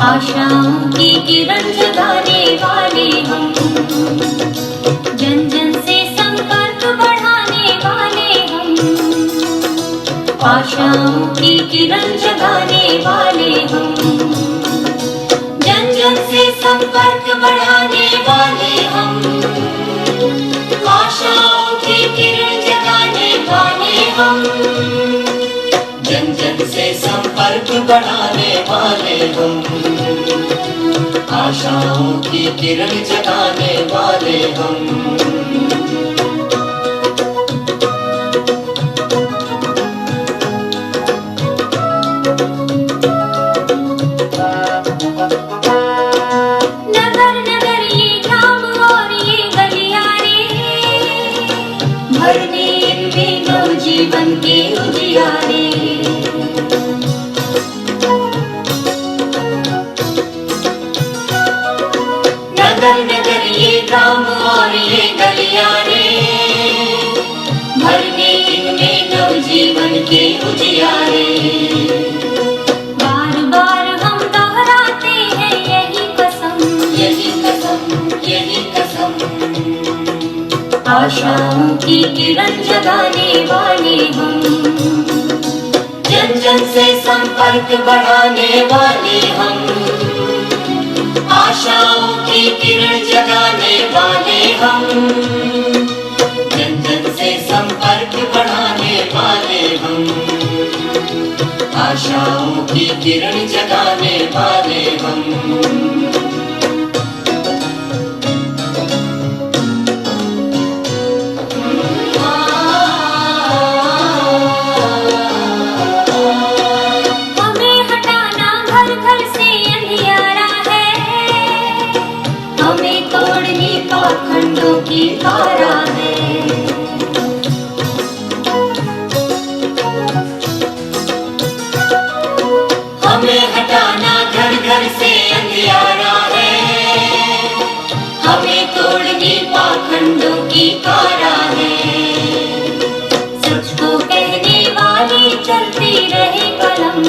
आशाओं की किरण जगाने वाले हम, जन जन से संपर्क बढ़ाने वाले हम, आशाओं की किरण जगाने वाले हम, जन जन से संपर्क बढ़ाने वाले हम, आशाओं की किरण जगाने वाले हम, जन जन से संपर्क बढ़ाने वाले हम, आशाओं की किरण जगाने वाले हम। नगर नगर ये ग्राम और ये गलियारे, भरने इनमें नवजीवन के उजियारे। नगर नगर ये ग्राम और ये गलियारे, भरने इनमें नवजीवन के उजियारे। बार बार हम दोहराते हैं यही कसम, यही कसम, यही कसम। आशाओं की किरण जगाने वाले हम, जन जन से संपर्क बढ़ाने वाले हम, आशाओं की किरण जगाने वाले हम, जन जन से संपर्क बढ़ाने वाले हम, आशाओं की किरण जगाने वाले हम। हमें हटाना घर घर से अंधियारा है, हमें तोड़नी पाखंडों की धारा है। हमें हटाना घर घर से अंधियारा है, हमें तोड़नी पाखंडों की धारा है। सच को कहने वाली चलती रहे कलम,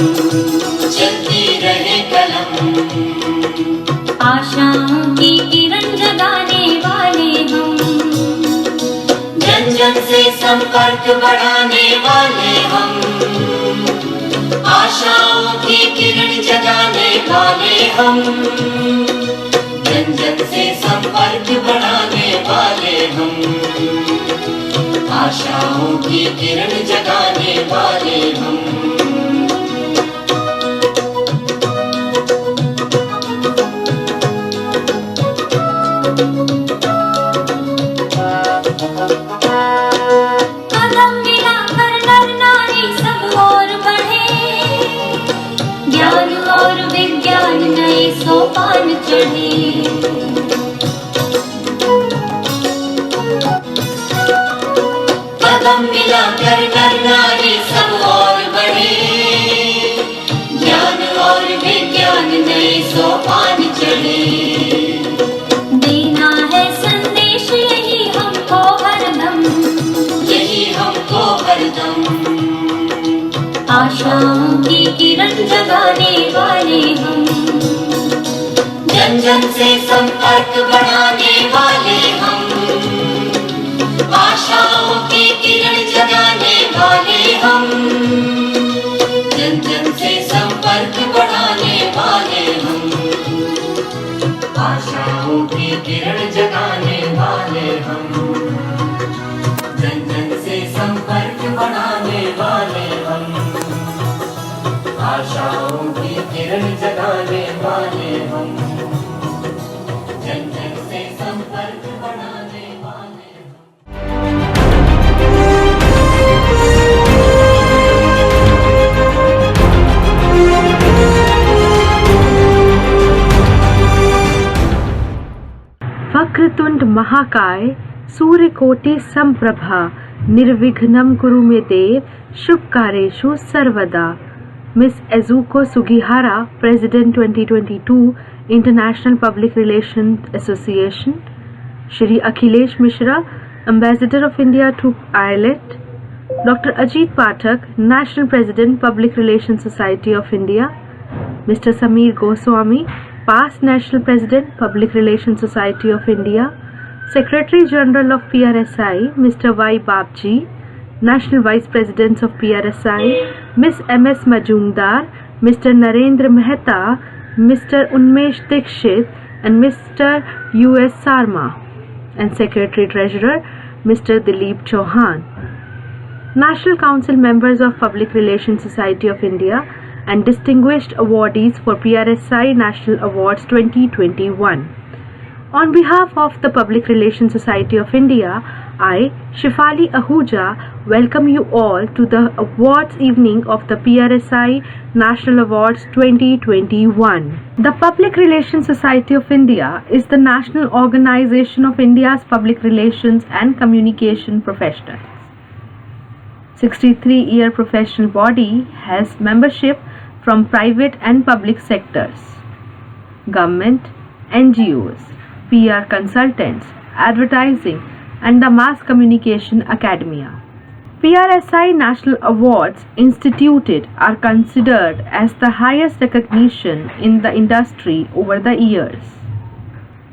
चलती रहे कलम। आशाओं की किरण जगाने वाले हम, जन जन से संपर्क बढ़ाने वाले हम, आशाओं की किरण जगाने वाले हम, जन जन से संपर्क बढ़ाने वाले हम, आशाओं की किरण जगाने वाले हम। कदम मिलाकर नर नारी सब और बढ़े, ज्ञान और विज्ञान नए सोपान चढ़े। कदम मिलाकर नर नारी सब और बढ़े, ज्ञान और विज्ञान नए सोपान चढ़े। देना है संदेश यही हमको हरदम, यही हमको हरदम। आशाओं की किरण जगाने वाले हम, जन जन से संपर्क बढ़ाने वाले हम, आशाओं की किरण जगाने वाले हम, जन जन से संपर्क बढ़ाने वाले हम, आशाओं की किरण जगाने वाले हम, जन जन से संपर्क बढ़ाने वाले हम, आशाओं की किरण जगाने वाले हम, जन जन से संपर्क बढ़ाने वाले हम। वक्रतुंड महाकाय सूर्यकोटि समप्रभा निर्विघ्नं कुरु मे देव शुभकार्येषु सर्वदा। Miss Ezuko Sugihara, President 2022 International Public Relations Association, Shri Akhilesh Mishra, Ambassador of India to Ireland, Dr. Ajit Pathak, National President, Public Relations Society of India, Mr. Samir Goswami, past National President, Public Relations Society of India, Secretary General of PRSI, Mr. Y. Babji, National Vice Presidents of PRSI, Ms. M.S. Majumdar, Mr. Narendra Mehta, Mr. Unmesh Dikshit, and Mr. U.S. Sarma, and Secretary Treasurer, Mr. Dilip Chauhan. National Council members of Public Relations Society of India and distinguished awardees for PRSI National Awards 2021. On behalf of the Public Relations Society of India, I, Shifali Ahuja, welcome you all to the awards evening of the PRSI National Awards 2021. The Public Relations Society of India is the national organization of India's public relations and communication professionals. 63-year professional body has membership from private and public sectors, government, NGOs, PR consultants, advertising, and the Mass Communication Academia. PRSI National Awards instituted are considered as the highest recognition in the industry over the years.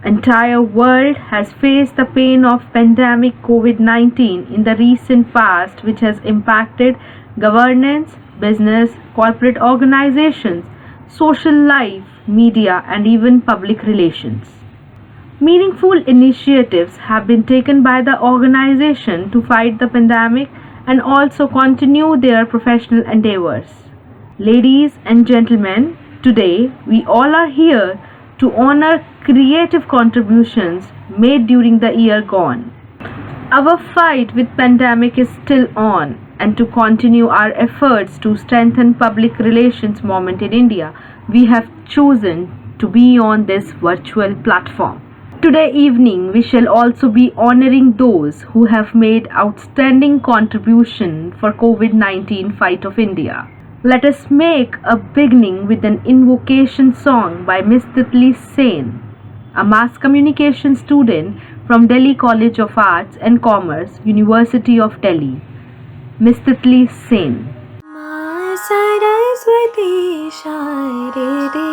Entire world has faced the pain of pandemic COVID-19 in the recent past, which has impacted governance, business, corporate organizations, social life, media, and even public relations. Meaningful initiatives have been taken by the organization to fight the pandemic and also continue their professional endeavors. Ladies and gentlemen, today we all are here to honor creative contributions made during the year gone. Our fight with pandemic is still on, and to continue our efforts to strengthen public relations movement in India, we have chosen to be on this virtual platform. Today evening, we shall also be honoring those who have made outstanding contribution for COVID-19 fight of India. Let us make a beginning with an invocation song by Miss Titli Sen, a mass communication student from Delhi College of Arts and Commerce, University of Delhi. Miss Titli Sen. Ma Saraswati Sharade,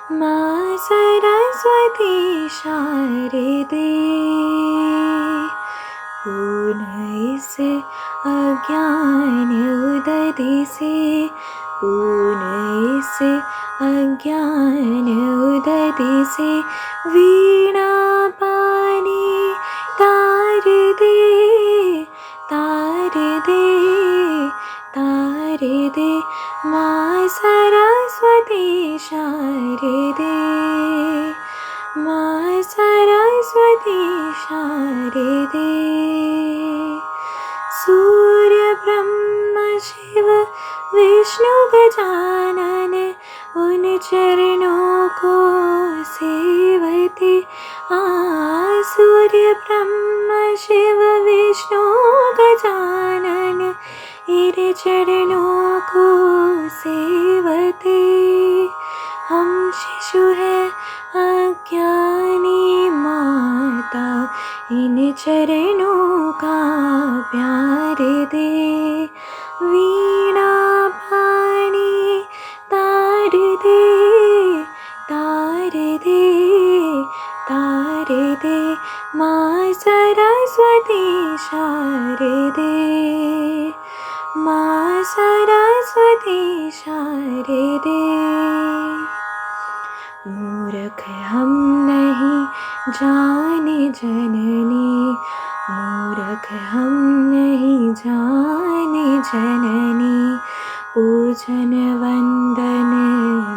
Ma Saraswati Sharade, पूर्ण से अज्ञान उदय से, पूर्ण से अज्ञान उदय से, वीणा पानी तार दे, तार दे, तार दे, माँ सरस्वती शारदे, माँ सरस्वती शारदे। सूर्य ब्रह्म शिव विष्णु गजानन, उन चरणों को सेवते। सूर्य ब्रह्म शिव विष्णु गजानन, इन चरणों को सेवते। हम शिशु है अज्ञानी माता, इन चरणों का प्यार दे। वीणा पानी तार दे, तार दे, तार दे, माँ सरस्वती शारदे, माँ सरस्वती शारदे। मूर्ख हम नहीं जाने जननी, मूर्ख हम नहीं जाने जननी, पूजन वंदन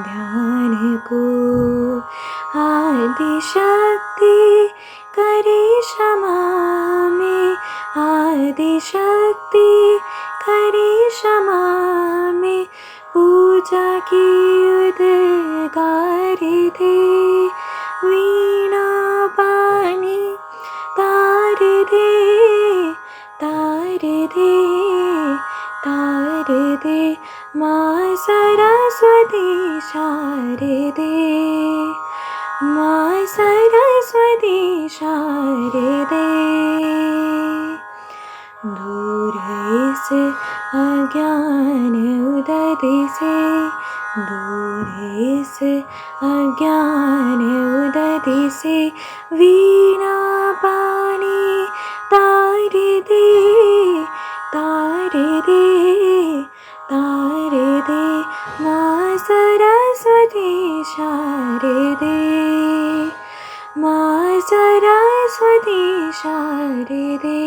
ध्यान को। आदि शक्ति करे क्षमा में, आदि शक्ति करे क्षमा में, पूजा की उद्गार दे। वीणा पानी तार दे, तार दे, तार दे, माँ सरस्वती शारदे, माँ सरस्वती शारदे। दूर से अज्ञान उदय से दूर से अज्ञान उदय से वीणा पानी तारे दे तारे दे तारे दे माँ सरस्वती शारदे माँ सरस्वती शारदे.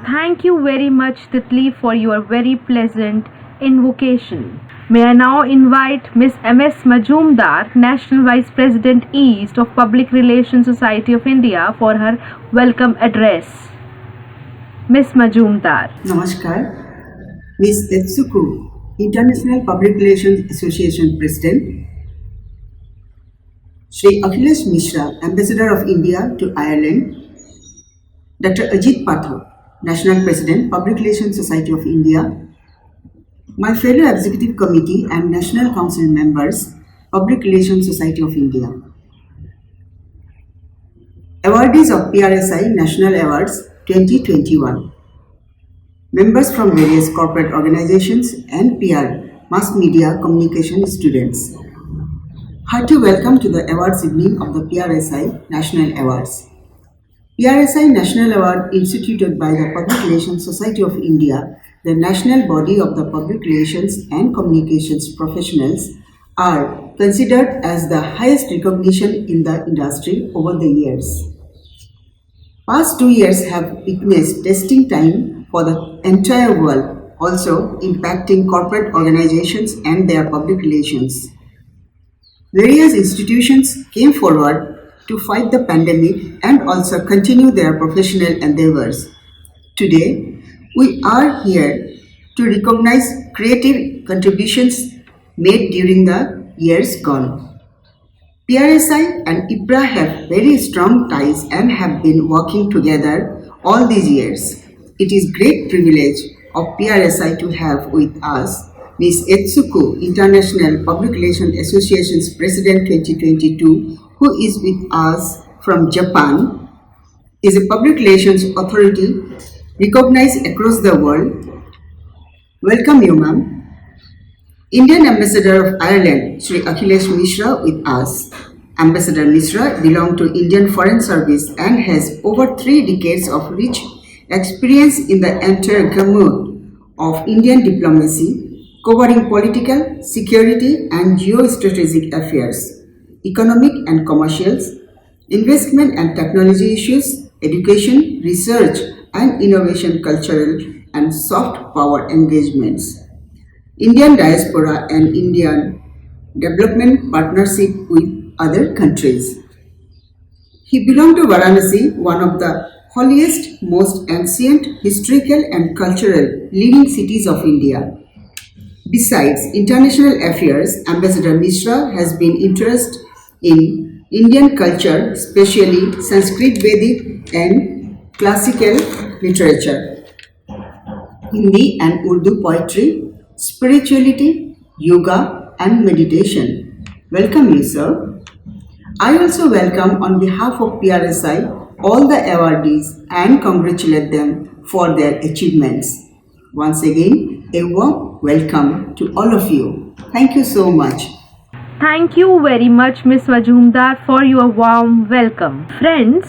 Thank you very much, Titli, for your very pleasant invocation. May I now invite Miss M.S. Majumdar, National Vice President East of Public Relations Society of India, for her welcome address. Miss Majumdar. Namaskar. Ms. Etsuku, International Public Relations Association President. Shri Akhilesh Mishra, Ambassador of India to Ireland. Dr. Ajit Pathak, National President, Public Relations Society of India. My fellow Executive Committee and National Council members, Public Relations Society of India. Awardees of PRSI National Awards 2021. Members from various corporate organizations and PR, mass media, communication students. Hearty welcome to the awards evening of the PRSI National Awards. PRSI National Award instituted by the Public Relations Society of India, the national body of the public relations and communications professionals, are considered as the highest recognition in the industry over the years. Past 2 years have witnessed testing time for the entire world, also impacting corporate organizations and their public relations. Various institutions came forward to fight the pandemic and also continue their professional endeavors. Today, we are here to recognize creative contributions made during the years gone. PRSI and Ipra have very strong ties and have been working together all these years. It is great privilege of PRSI to have with us Ms. Etsuku, International Public Relations Association's President 2022, who is with us from Japan, is a public relations authority recognized across the world. Welcome you, ma'am. Indian Ambassador of Ireland, Shri Akhilesh Mishra, with us. Ambassador Mishra belongs to Indian Foreign Service and has over 3 decades of rich experience in the entire gamut of Indian diplomacy, covering political, security and geostrategic affairs, economic and commercials, investment and technology issues, education, research and innovation, cultural and soft power engagements, Indian diaspora and Indian development partnership with other countries. He belonged to Varanasi, one of the holiest, most ancient, historical and cultural leading cities of India. Besides international affairs, Ambassador Mishra has been interested in Indian culture, especially Sanskrit, Vedic and classical literature, Hindi and Urdu poetry, spirituality, yoga and meditation. Welcome you, sir. I also welcome on behalf of PRSI all the awardees and congratulate them for their achievements. Once again, a warm welcome to all of you. Thank you so much. Thank you very much, Miss Majumdar, for your warm welcome. Friends,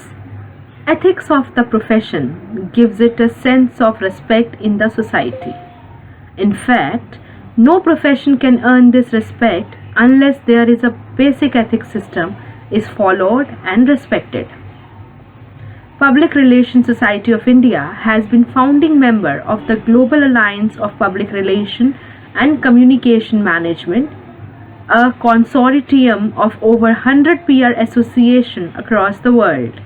ethics of the profession gives it a sense of respect in the society. In fact, no profession can earn this respect unless there is a basic ethics system is followed and respected. Public Relations Society of India has been founding member of the Global Alliance of Public Relation and Communication Management, a consortium of over 100 peer associations across the world.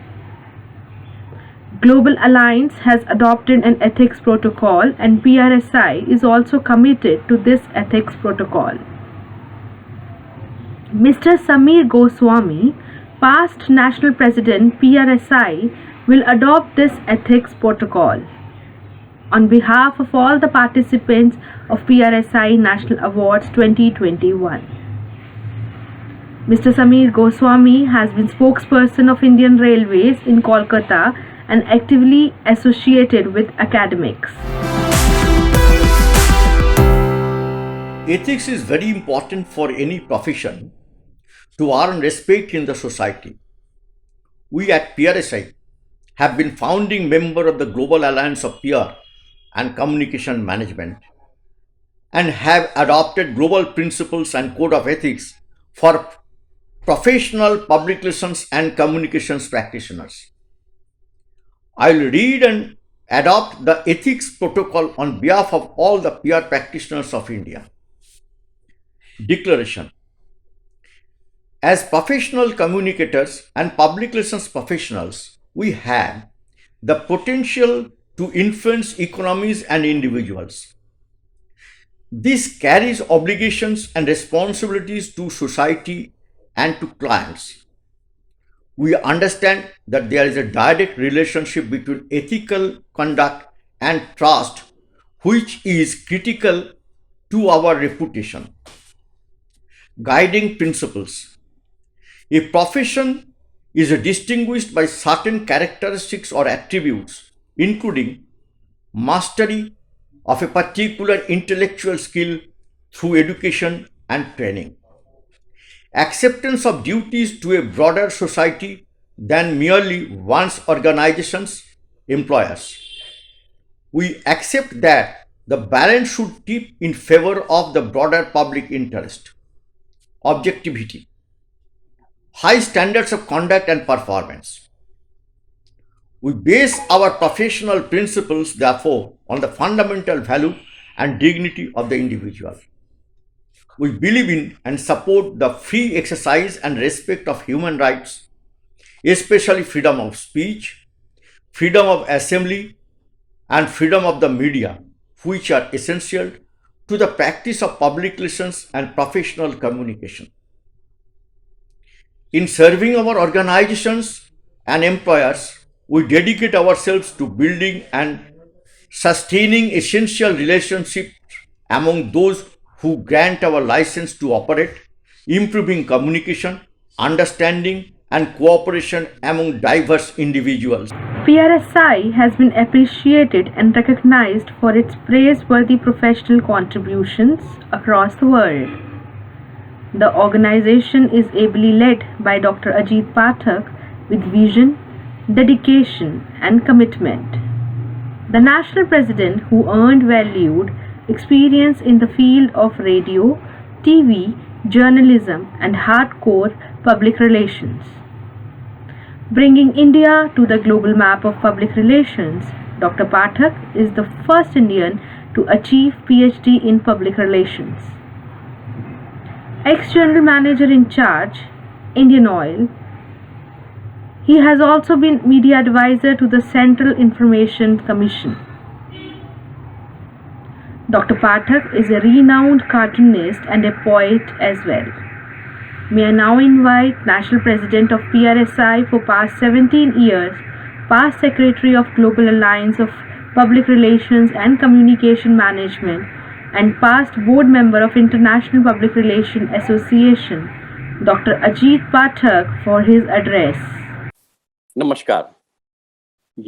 Global Alliance has adopted an ethics protocol and PRSI is also committed to this ethics protocol. Mr. Samir Goswami, past National President PRSI, will adopt this ethics protocol. On behalf of all the participants of PRSI National Awards 2021. Mr. Samir Goswami has been spokesperson of Indian Railways in Kolkata and actively associated with academics. Ethics is very important for any profession to earn respect in the society. We at PRSI have been founding member of the Global Alliance of PR and Communication Management and have adopted global principles and code of ethics for professional public relations and communications practitioners. I will read and adopt the ethics protocol on behalf of all the PR practitioners of India. Declaration. As professional communicators and public relations professionals, we have the potential to influence economies and individuals. This carries obligations and responsibilities to society and to clients. We understand that there is a direct relationship between ethical conduct and trust, which is critical to our reputation. Guiding principles. A profession is distinguished by certain characteristics or attributes, including mastery of a particular intellectual skill through education and training, acceptance of duties to a broader society than merely one's organization's employers. We accept that the balance should tip in favor of the broader public interest. Objectivity. High standards of conduct and performance. We base our professional principles, therefore, on the fundamental value and dignity of the individual. We believe in and support the free exercise and respect of human rights, especially freedom of speech, freedom of assembly, and freedom of the media, which are essential to the practice of public relations and professional communication. In serving our organizations and employers, we dedicate ourselves to building and sustaining essential relationships among those who grant our license to operate, improving communication, understanding, and cooperation among diverse individuals. PRSI has been appreciated and recognized for its praiseworthy professional contributions across the world. The organization is ably led by Dr. Ajit Pathak with vision, dedication, and commitment. The national president, who earned valued experience in the field of radio, TV, journalism, and hardcore public relations. Bringing India to the global map of public relations, Dr. Pathak is the first Indian to achieve PhD in public relations. Ex-General Manager in charge, Indian Oil, he has also been media advisor to the Central Information Commission. Dr. Pathak is a renowned cartoonist and a poet as well. May I now invite National President of PRSI for past 17 years, past Secretary of Global Alliance of Public Relations and Communication Management, and past Board Member of International Public Relations Association, Dr. Ajit Pathak, for his address. नमस्कार।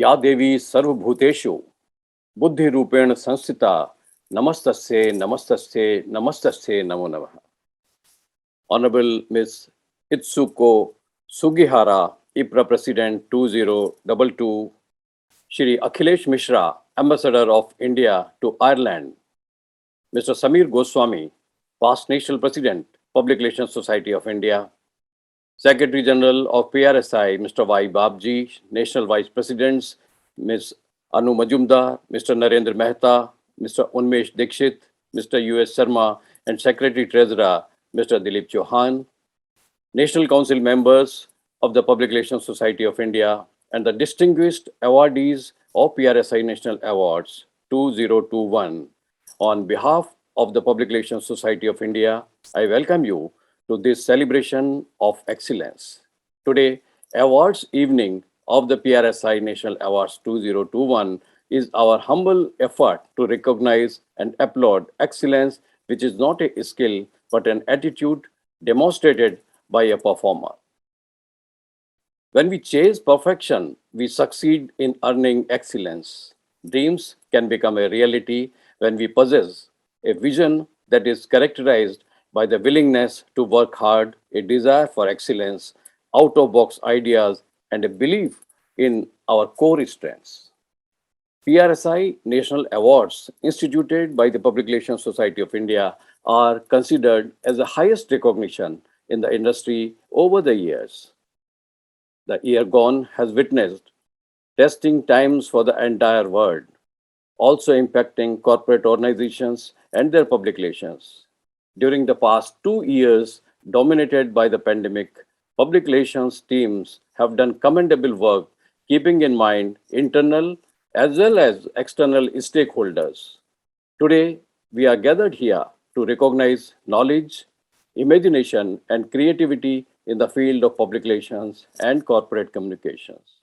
या देवी सर्वभूतेषु बुद्धि रूपेण संस्थिता नमस्तस्ये नमस्तस्ये नमस्तस्ये नमो नमः। Honorable Ms. Itsuko Sugihara, Ipra President 2022, Shri Akhilesh Mishra, Ambassador of India to Ireland, Mr. Samir Goswami, past National President, Public Relations Society of India, Secretary General of PRSI, Mr. Y. Babji, National Vice Presidents, Ms. Anu Majumdar, Mr. Narendra Mehta, Mr. Unmesh Dikshit, Mr. U.S. Sharma, and Secretary Treasurer, Mr. Dilip Chauhan, National Council members of the Public Relations Society of India, and the distinguished awardees of PRSI National Awards 2021. On behalf of the Public Relations Society of India, I welcome you to this celebration of excellence. Today, Awards Evening of the PRSI National Awards 2021 is our humble effort to recognize and applaud excellence, which is not a skill but an attitude demonstrated by a performer. When we chase perfection, we succeed in earning excellence. Dreams can become a reality when we possess a vision that is characterized by the willingness to work hard, a desire for excellence, out of box ideas, and a belief in our core strengths. PRSI National Awards, instituted by the Public Relations Society of India, are considered as the highest recognition in the industry over the years. The year gone has witnessed testing times for the entire world, also impacting corporate organizations and their public relations. During the past 2 years, dominated by the pandemic, public relations teams have done commendable work, keeping in mind internal as well as external stakeholders. Today, we are gathered here to recognize knowledge, imagination, and creativity in the field of public relations and corporate communications.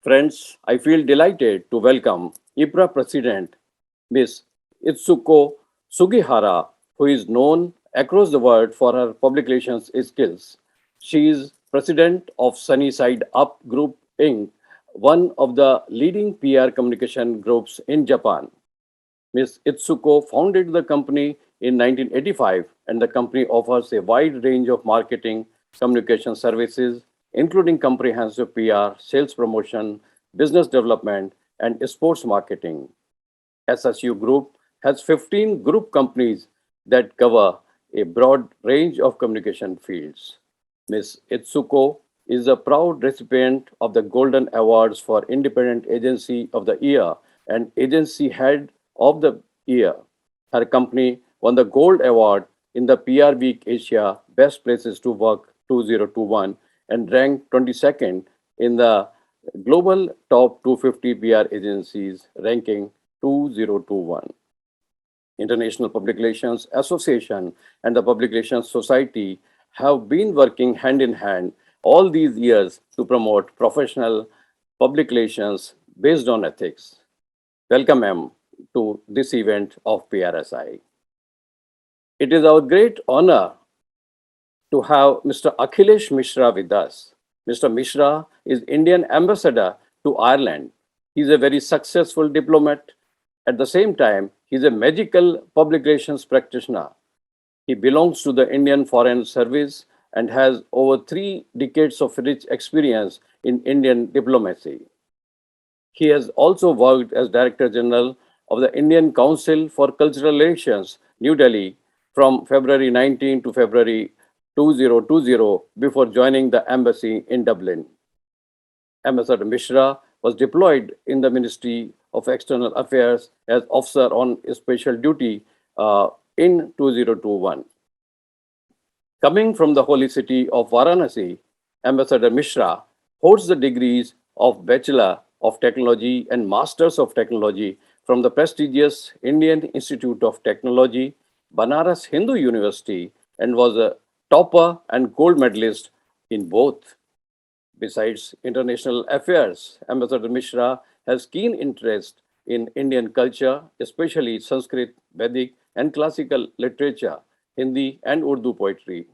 Friends, I feel delighted to welcome Ipra President Ms. Itsuko Sugihara, who is known across the world for her public relations skills. She is president of Sunnyside Up Group Inc., one of the leading PR communication groups in Japan. Ms. Itsuko founded the company in 1985, and the company offers a wide range of marketing communication services, including comprehensive PR, sales promotion, business development, and sports marketing. SSU Group has 15 group companies that cover a broad range of communication fields. Ms. Itsuko is a proud recipient of the Golden Awards for Independent Agency of the Year and Agency Head of the Year. Her company won the Gold Award in the PR Week Asia Best Places to Work 2021 and ranked 22nd in the Global Top 250 PR Agencies ranking 2021. International Public Relations Association and the Public Relations Society have been working hand in hand all these years to promote professional public relations based on ethics. Welcome, ma'am, to this event of PRSI. It is our great honor to have Mr. Akhilesh Mishra with us. Mr. Mishra is Indian ambassador to Ireland. He is a very successful diplomat. At the same time, he is a magical public relations practitioner. He belongs to the Indian Foreign Service and has over 3 decades of rich experience in Indian diplomacy. He has also worked as Director General of the Indian Council for Cultural Relations, New Delhi, from February 19 to February 2020 before joining the embassy in Dublin. Ambassador Mishra was deployed in the Ministry of External Affairs as officer on special duty in 2021. Coming from the holy city of Varanasi, Ambassador Mishra holds the degrees of Bachelor of Technology and Masters of Technology from the prestigious Indian Institute of Technology, Banaras Hindu University, and was a topper and gold medalist in both. Besides international affairs, Ambassador Mishra has keen interest in Indian culture, especially Sanskrit, Vedic, and classical literature, Hindi, and Urdu poetry.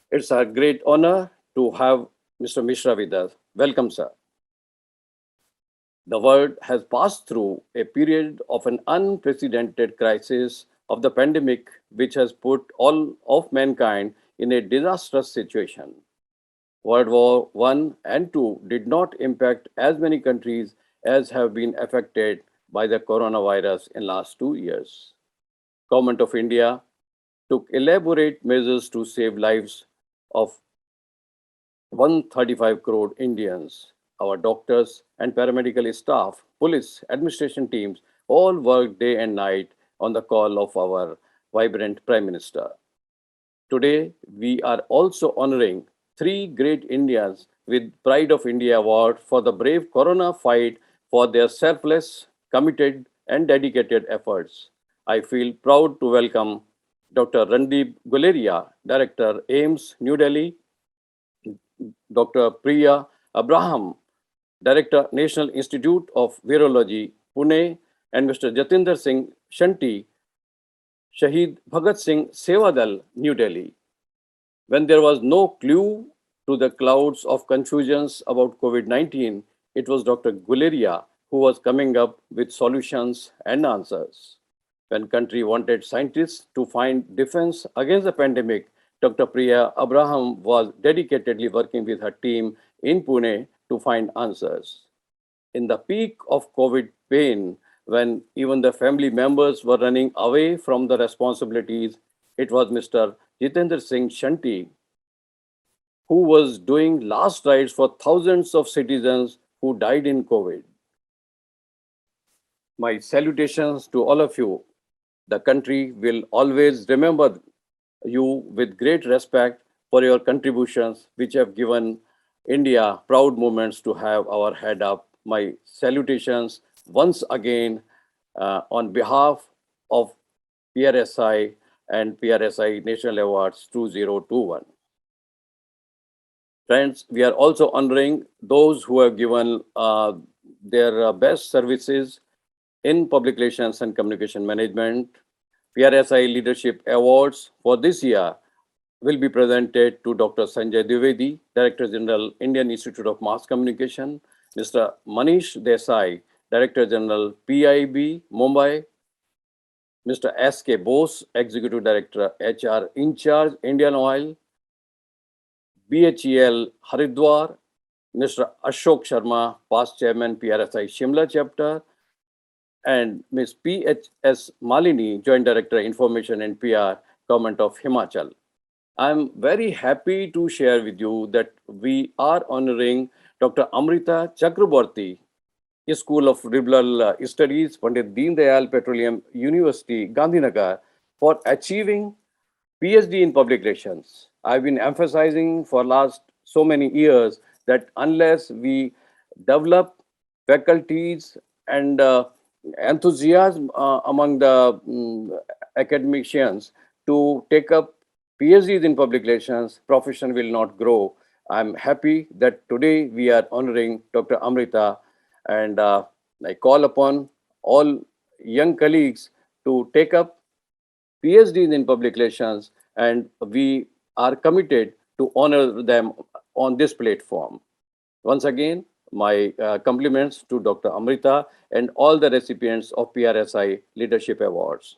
It's a great honor to have Mr. Mishra with us. Welcome, sir. The world has passed through a period of an unprecedented crisis of the pandemic, which has put all of mankind in a disastrous situation. World War I and II did not impact as many countries as have been affected by the coronavirus in last 2 years. Government of India took elaborate measures to save lives of 135 crore Indians. Our doctors and paramedical staff, police, administration teams all worked day and night on the call of our vibrant Prime Minister. Today, we are also honoring 3 great Indians with Pride of India Award for the brave Corona fight for their selfless, committed, and dedicated efforts. I feel proud to welcome Dr. Randeep Guleria, Director, AIMS, New Delhi, Dr. Priya Abraham, Director, National Institute of Virology, Pune, and Mr. Jatinder Singh Shanti, Shahid Bhagat Singh Sevadal, New Delhi. When there was no clue to the clouds of confusions about COVID-19, it was Dr. Guleria who was coming up with solutions and answers. When country wanted scientists to find defense against the pandemic, Dr. Priya Abraham was dedicatedly working with her team in Pune to find answers. In the peak of COVID pain, when even the family members were running away from the responsibilities, it was Mr. Jitendra Singh Shanti who was doing last rites for thousands of citizens who died in COVID. My salutations to all of you. The country will always remember you with great respect for your contributions, which have given India proud moments to have our head up. My salutations once again on behalf of PRSI and PRSI National Awards 2021. Friends, we are also honoring those who have given their best services in public relations and communication management. PRSI Leadership Awards for this year will be presented to Dr. Sanjay Dwivedi, Director General, Indian Institute of Mass Communication, Mr. Manish Desai, Director General, PIB, Mumbai, Mr. S.K. Bose, Executive Director, HR in charge, Indian Oil, BHEL Haridwar, Mr. Ashok Sharma, past Chairman, PRSI Shimla Chapter, and Ms. P.H.S. Malini, Joint Director, Information and PR, Government of Himachal. I'm very happy to share with you that we are honoring Dr. Amrita Chakraborty, School of Liberal Studies, Pandit Deen Dayal Petroleum University, Gandhinagar, for achieving PhD in Public Relations. I've been emphasizing for last so many years that unless we develop faculties and enthusiasm among the academicians to take up PhDs in public relations, profession will not grow. I'm happy that today we are honoring Dr. Amrita, and I call upon all young colleagues to take up PhDs in public relations, and we are committed to honor them on this platform. Once again, my compliments to Dr. Amrita and all the recipients of PRSI Leadership Awards.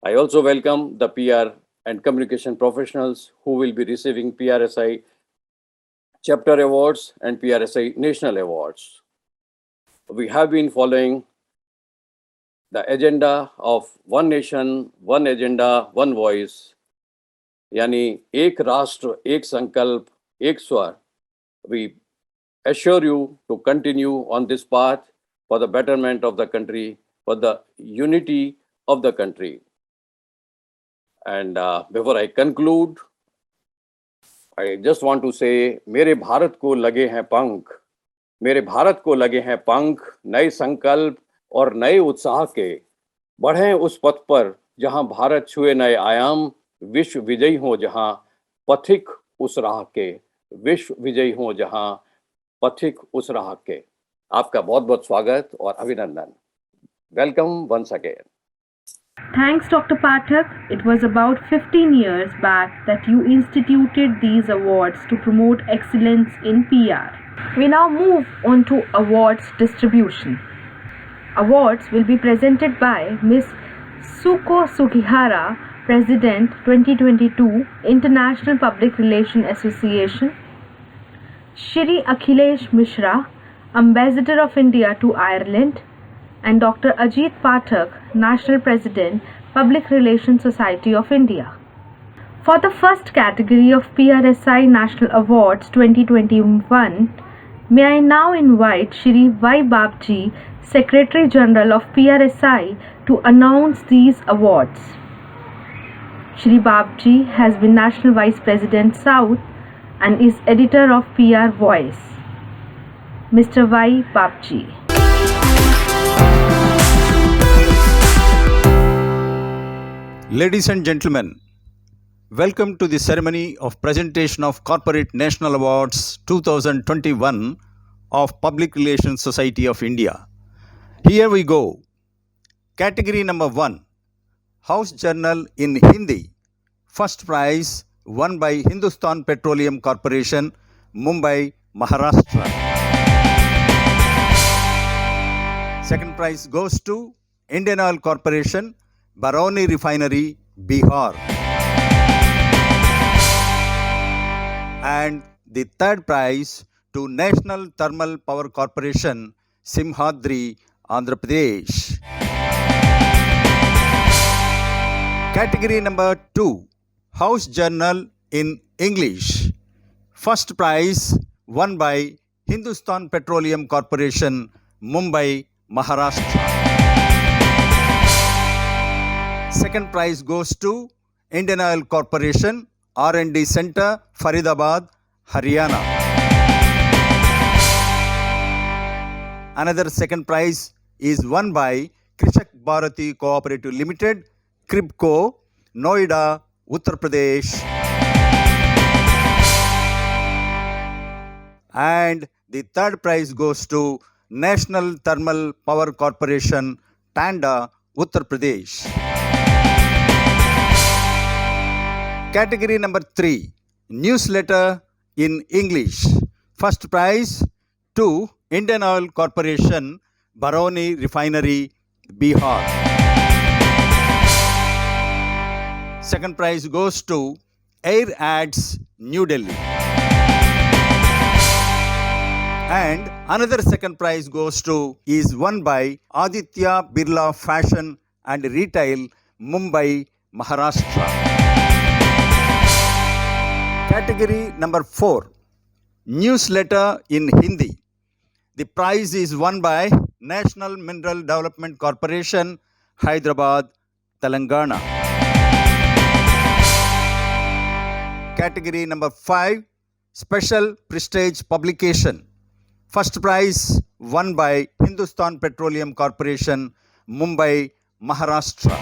I also welcome the PR and communication professionals who will be receiving PRSI Chapter Awards and PRSI National Awards. We have been following the agenda of one nation, one agenda, one voice, yani ek rashtra, ek sankalp, ek swar. We assure you to continue on this path for the betterment of the country, for the unity of the country. And before I conclude, I just want to say, मेरे भारत को लगे हैं पंख, मेरे भारत को लगे हैं पंख, नए संकल्प और नए उत्साह के, बढ़ें उस पथ पर जहां भारत छुए नए आयाम, विश्व विजयी हो जहां पथिक उस राह के, विश्व विजयी हो जहां पथिक उस राह के. आपका बहुत बहुत स्वागत और अभिनंदन. Welcome once again. Thanks, Dr. Pathak. It was about 15 years back that you instituted these awards to promote excellence in PR. We now move on to awards distribution. Awards will be presented by Ms. Suko Sugihara, President 2022 International Public Relations Association, Shri Akhilesh Mishra, Ambassador of India to Ireland, and Dr. Ajit Pathak, National President, Public Relations Society of India. For the first category of PRSI National Awards 2021, may I now invite Shri Y. Babji, Secretary General of PRSI, to announce these awards. Shri Babji has been National Vice President South and is editor of PR Voice. Mr. Y. Babji. Ladies and gentlemen, welcome to the ceremony of presentation of Corporate National Awards 2021 of Public Relations Society of India. Here we go. Category number 1, House Journal in Hindi. First prize won by Hindustan Petroleum Corporation, Mumbai, Maharashtra. Second prize goes to Indian Oil Corporation, Barauni Refinery, Bihar. And the third prize to National Thermal Power Corporation, Simhadri, Andhra Pradesh. Category number 2, House Journal in English. First prize won by Hindustan Petroleum Corporation, Mumbai, Maharashtra. Second prize goes to Indian Oil Corporation, R&D Center, Faridabad, Haryana. Another second prize is won by Krishak Bharati Cooperative Limited, Kribco, Noida, Uttar Pradesh. And the third prize goes to National Thermal Power Corporation, Tanda, Uttar Pradesh. Category number 3, Newsletter in English. First prize to Indian Oil Corporation, Barauni Refinery, Bihar. Second prize goes to Air Ads, New Delhi. And another second prize goes to is won by Aditya Birla Fashion and Retail, Mumbai, Maharashtra. Category number 4, Newsletter in Hindi. The prize is won by National Mineral Development Corporation, Hyderabad, Telangana. Category number 5, Special Prestige Publication. First prize won by Hindustan Petroleum Corporation, Mumbai, Maharashtra.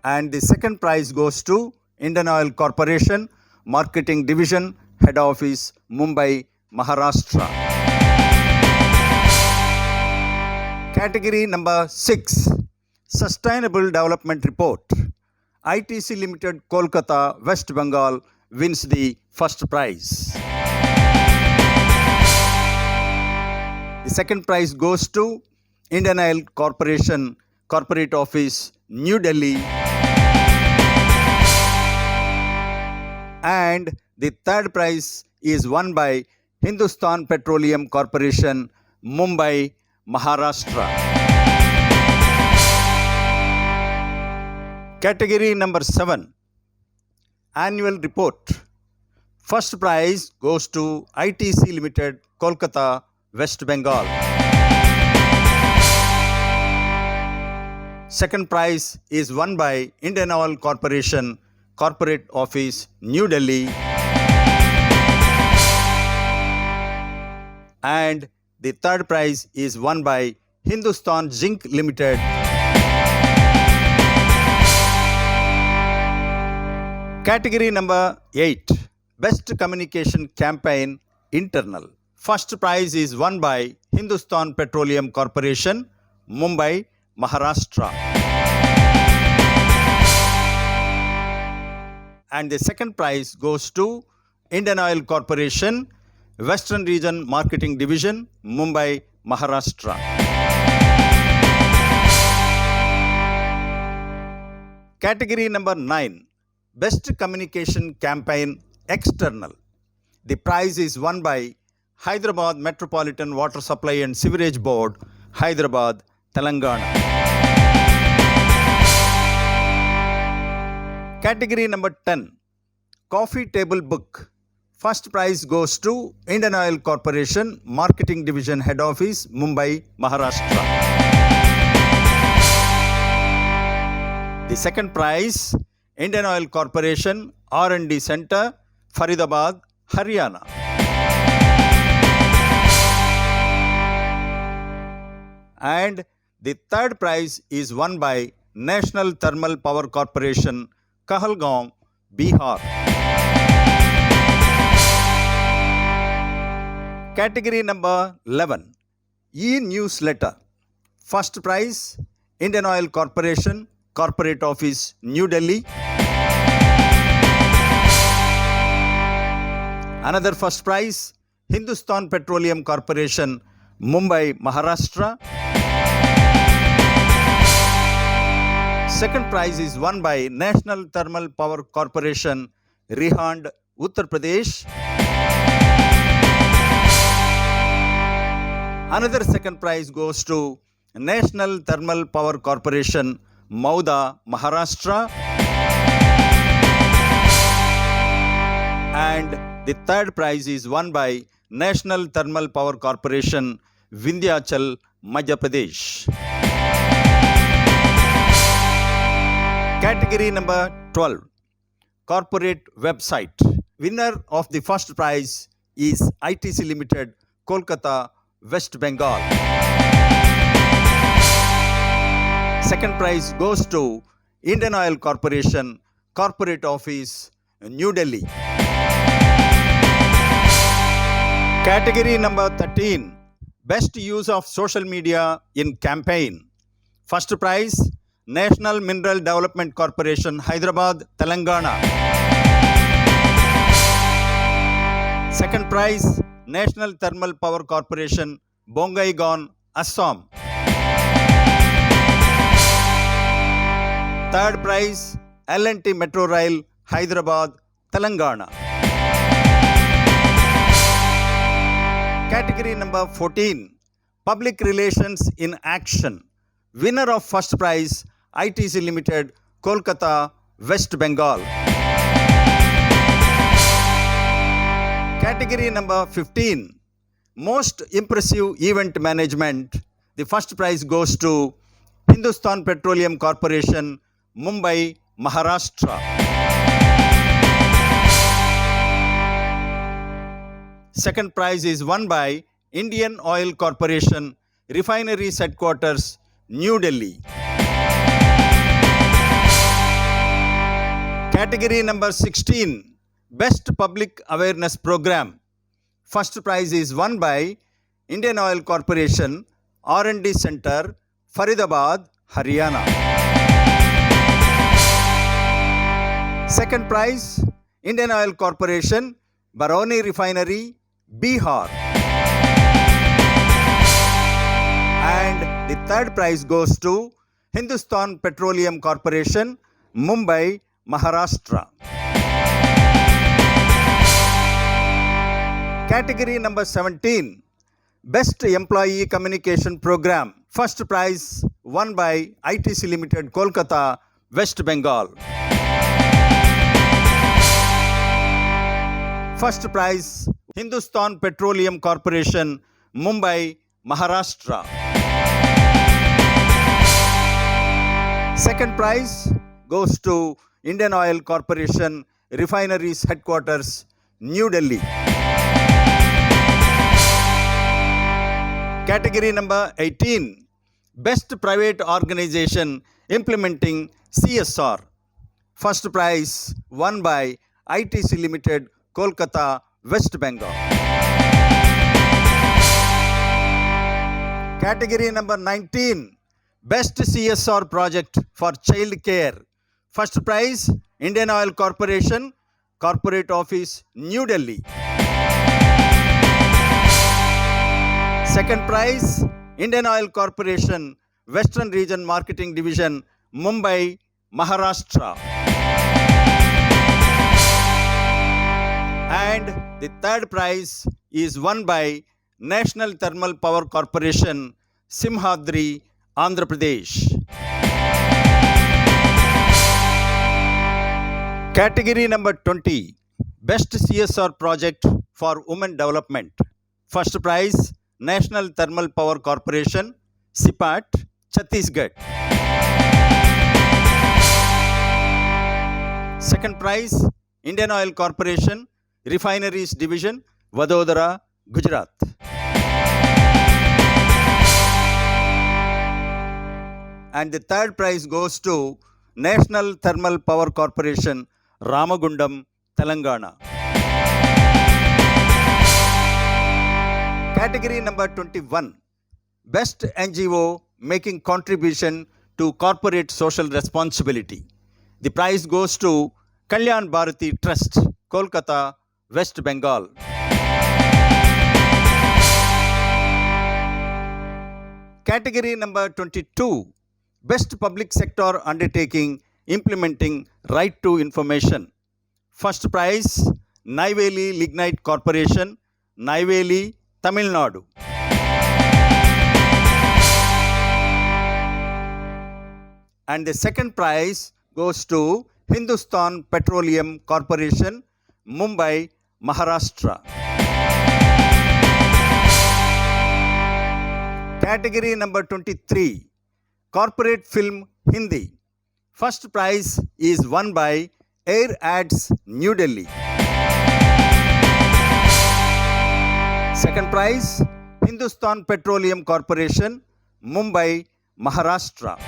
And the second prize goes to Indian Oil Corporation, Marketing Division, Head Office, Mumbai, Maharashtra. Category number 6, Sustainable Development Report. ITC Limited, Kolkata, West Bengal wins the first prize. The second prize goes to Indian Oil Corporation, Corporate Office, New Delhi. And the third prize is won by Hindustan Petroleum Corporation, Mumbai, Maharashtra. Category number 7, Annual Report. First prize goes to ITC Limited, Kolkata, West Bengal. Second prize is won by Indian Oil Corporation, Corporate Office, New Delhi. And the third prize is won by Hindustan Zinc Limited. Category number 8, Best Communication Campaign Internal. First prize is won by Hindustan Petroleum Corporation, Mumbai, Maharashtra. And the second prize goes to Indian Oil Corporation, Western Region Marketing Division, Mumbai, Maharashtra. Category number 9, Best Communication Campaign External. The prize is won by Hyderabad Metropolitan Water Supply and Sewerage Board, Hyderabad, Telangana. Category number 10, Coffee Table Book. First prize goes to Indian Oil Corporation, Marketing Division, Head Office, Mumbai, Maharashtra. The second prize, Indian Oil Corporation, R&D Center, Faridabad, Haryana. And the third prize is won by National Thermal Power Corporation, Kahalgaon, Bihar. Category number 11, E-Newsletter. First prize, Indian Oil Corporation, Corporate Office, New Delhi. Another first prize, Hindustan Petroleum Corporation, Mumbai, Maharashtra. Second prize is won by National Thermal Power Corporation, Rihand, Uttar Pradesh. Another second prize goes to National Thermal Power Corporation, Mauda, Maharashtra. And the third prize is won by National Thermal Power Corporation, Vindhyachal, Madhya Pradesh. Category number 12, Corporate Website. Winner of the first prize is ITC Limited, Kolkata, West Bengal. Second prize goes to Indian Oil Corporation, Corporate Office, New Delhi. Category number 13, Best Use of Social Media in Campaign. First prize, National Mineral Development Corporation, Hyderabad, Telangana. Second prize, National Thermal Power Corporation, Bongaigaon, Assam. Third prize, L&T Metro Rail, Hyderabad, Telangana. Category number 14, Public Relations in Action. Winner of first prize, ITC Limited, Kolkata, West Bengal. Category number 15, Most Impressive Event Management. The first prize goes to Hindustan Petroleum Corporation, Mumbai, Maharashtra. Second prize is won by Indian Oil Corporation, Refineries Headquarters, New Delhi. Category number 16, Best Public Awareness Program. First prize is won by Indian Oil Corporation, R&D Center, Faridabad, Haryana. Second prize, Indian Oil Corporation, Barauni Refinery, Bihar. And the third prize goes to Hindustan Petroleum Corporation, Mumbai, Maharashtra. Category number 17, Best Employee Communication Program. First prize won by ITC Limited, Kolkata, West Bengal. First prize, Hindustan Petroleum Corporation, Mumbai, Maharashtra. Second prize goes to Indian Oil Corporation, Refineries Headquarters, New Delhi. Category number 18, Best Private Organization Implementing CSR. First prize won by ITC Limited, Kolkata, West Bengal. Category number 19, Best CSR Project for Child Care. First prize, Indian Oil Corporation, Corporate Office, New Delhi. Second prize, Indian Oil Corporation, Western Region Marketing Division, Mumbai, Maharashtra. And the third prize is won by National Thermal Power Corporation, Simhadri, Andhra Pradesh. Category number 20, Best CSR Project for Women Development. First prize, National Thermal Power Corporation, Sipat, Chhattisgarh. Second prize, Indian Oil Corporation, Refineries Division, Vadodara, Gujarat. And the third prize goes to National Thermal Power Corporation, Ramagundam, Telangana. Category number 21, Best NGO Making Contribution to corporate social responsibility. The prize goes to Kalyan Bharati Trust, Kolkata, West Bengal. Category number 22, Best Public Sector Undertaking Implementing Right to Information. First prize, Neyveli Lignite Corporation, Neyveli, Tamil Nadu. And the second prize goes to Hindustan Petroleum Corporation, Mumbai, Maharashtra. Category number 23, Corporate Film Hindi. First prize is won by Air Ads, New Delhi. Second prize, Hindustan Petroleum Corporation, Mumbai, Maharashtra.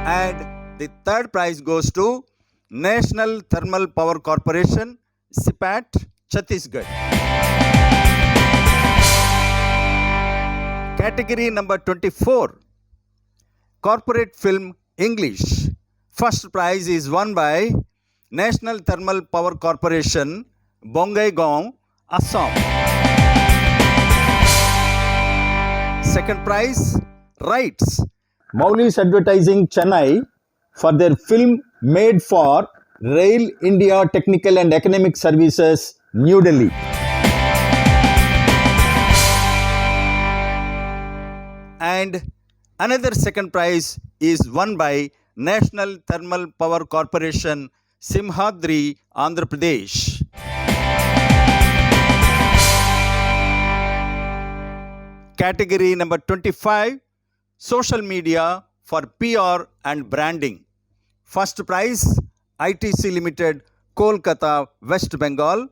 And the third prize goes to National Thermal Power Corporation, SIPAT, Chhattisgarh. Category number 24, Corporate Film English. First prize is won by National Thermal Power Corporation, Bongaigaon, Assam. Second prize, Rights, Mauli's Advertising, Chennai, for their film made for Rail India Technical and Economic Services, New Delhi. And another second prize is won by National Thermal Power Corporation, Simhadri, Andhra Pradesh. Category number 25, Social Media for PR and Branding. First prize, ITC Limited, Kolkata, West Bengal.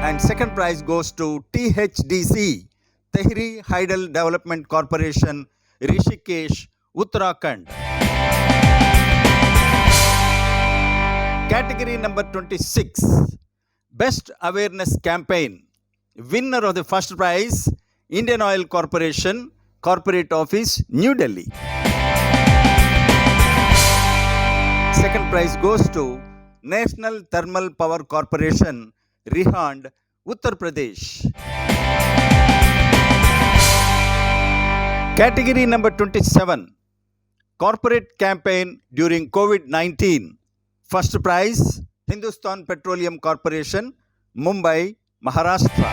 And second prize goes to THDC, Tehri Hydel Development Corporation, Rishikesh, Uttarakhand. Category number 26, Best Awareness Campaign. Winner of the first prize, Indian Oil Corporation, Corporate Office, New Delhi. Second prize goes to National Thermal Power Corporation, Rihand, Uttar Pradesh. Category number 27, Corporate Campaign during COVID-19. First prize, Hindustan Petroleum Corporation, Mumbai, Maharashtra.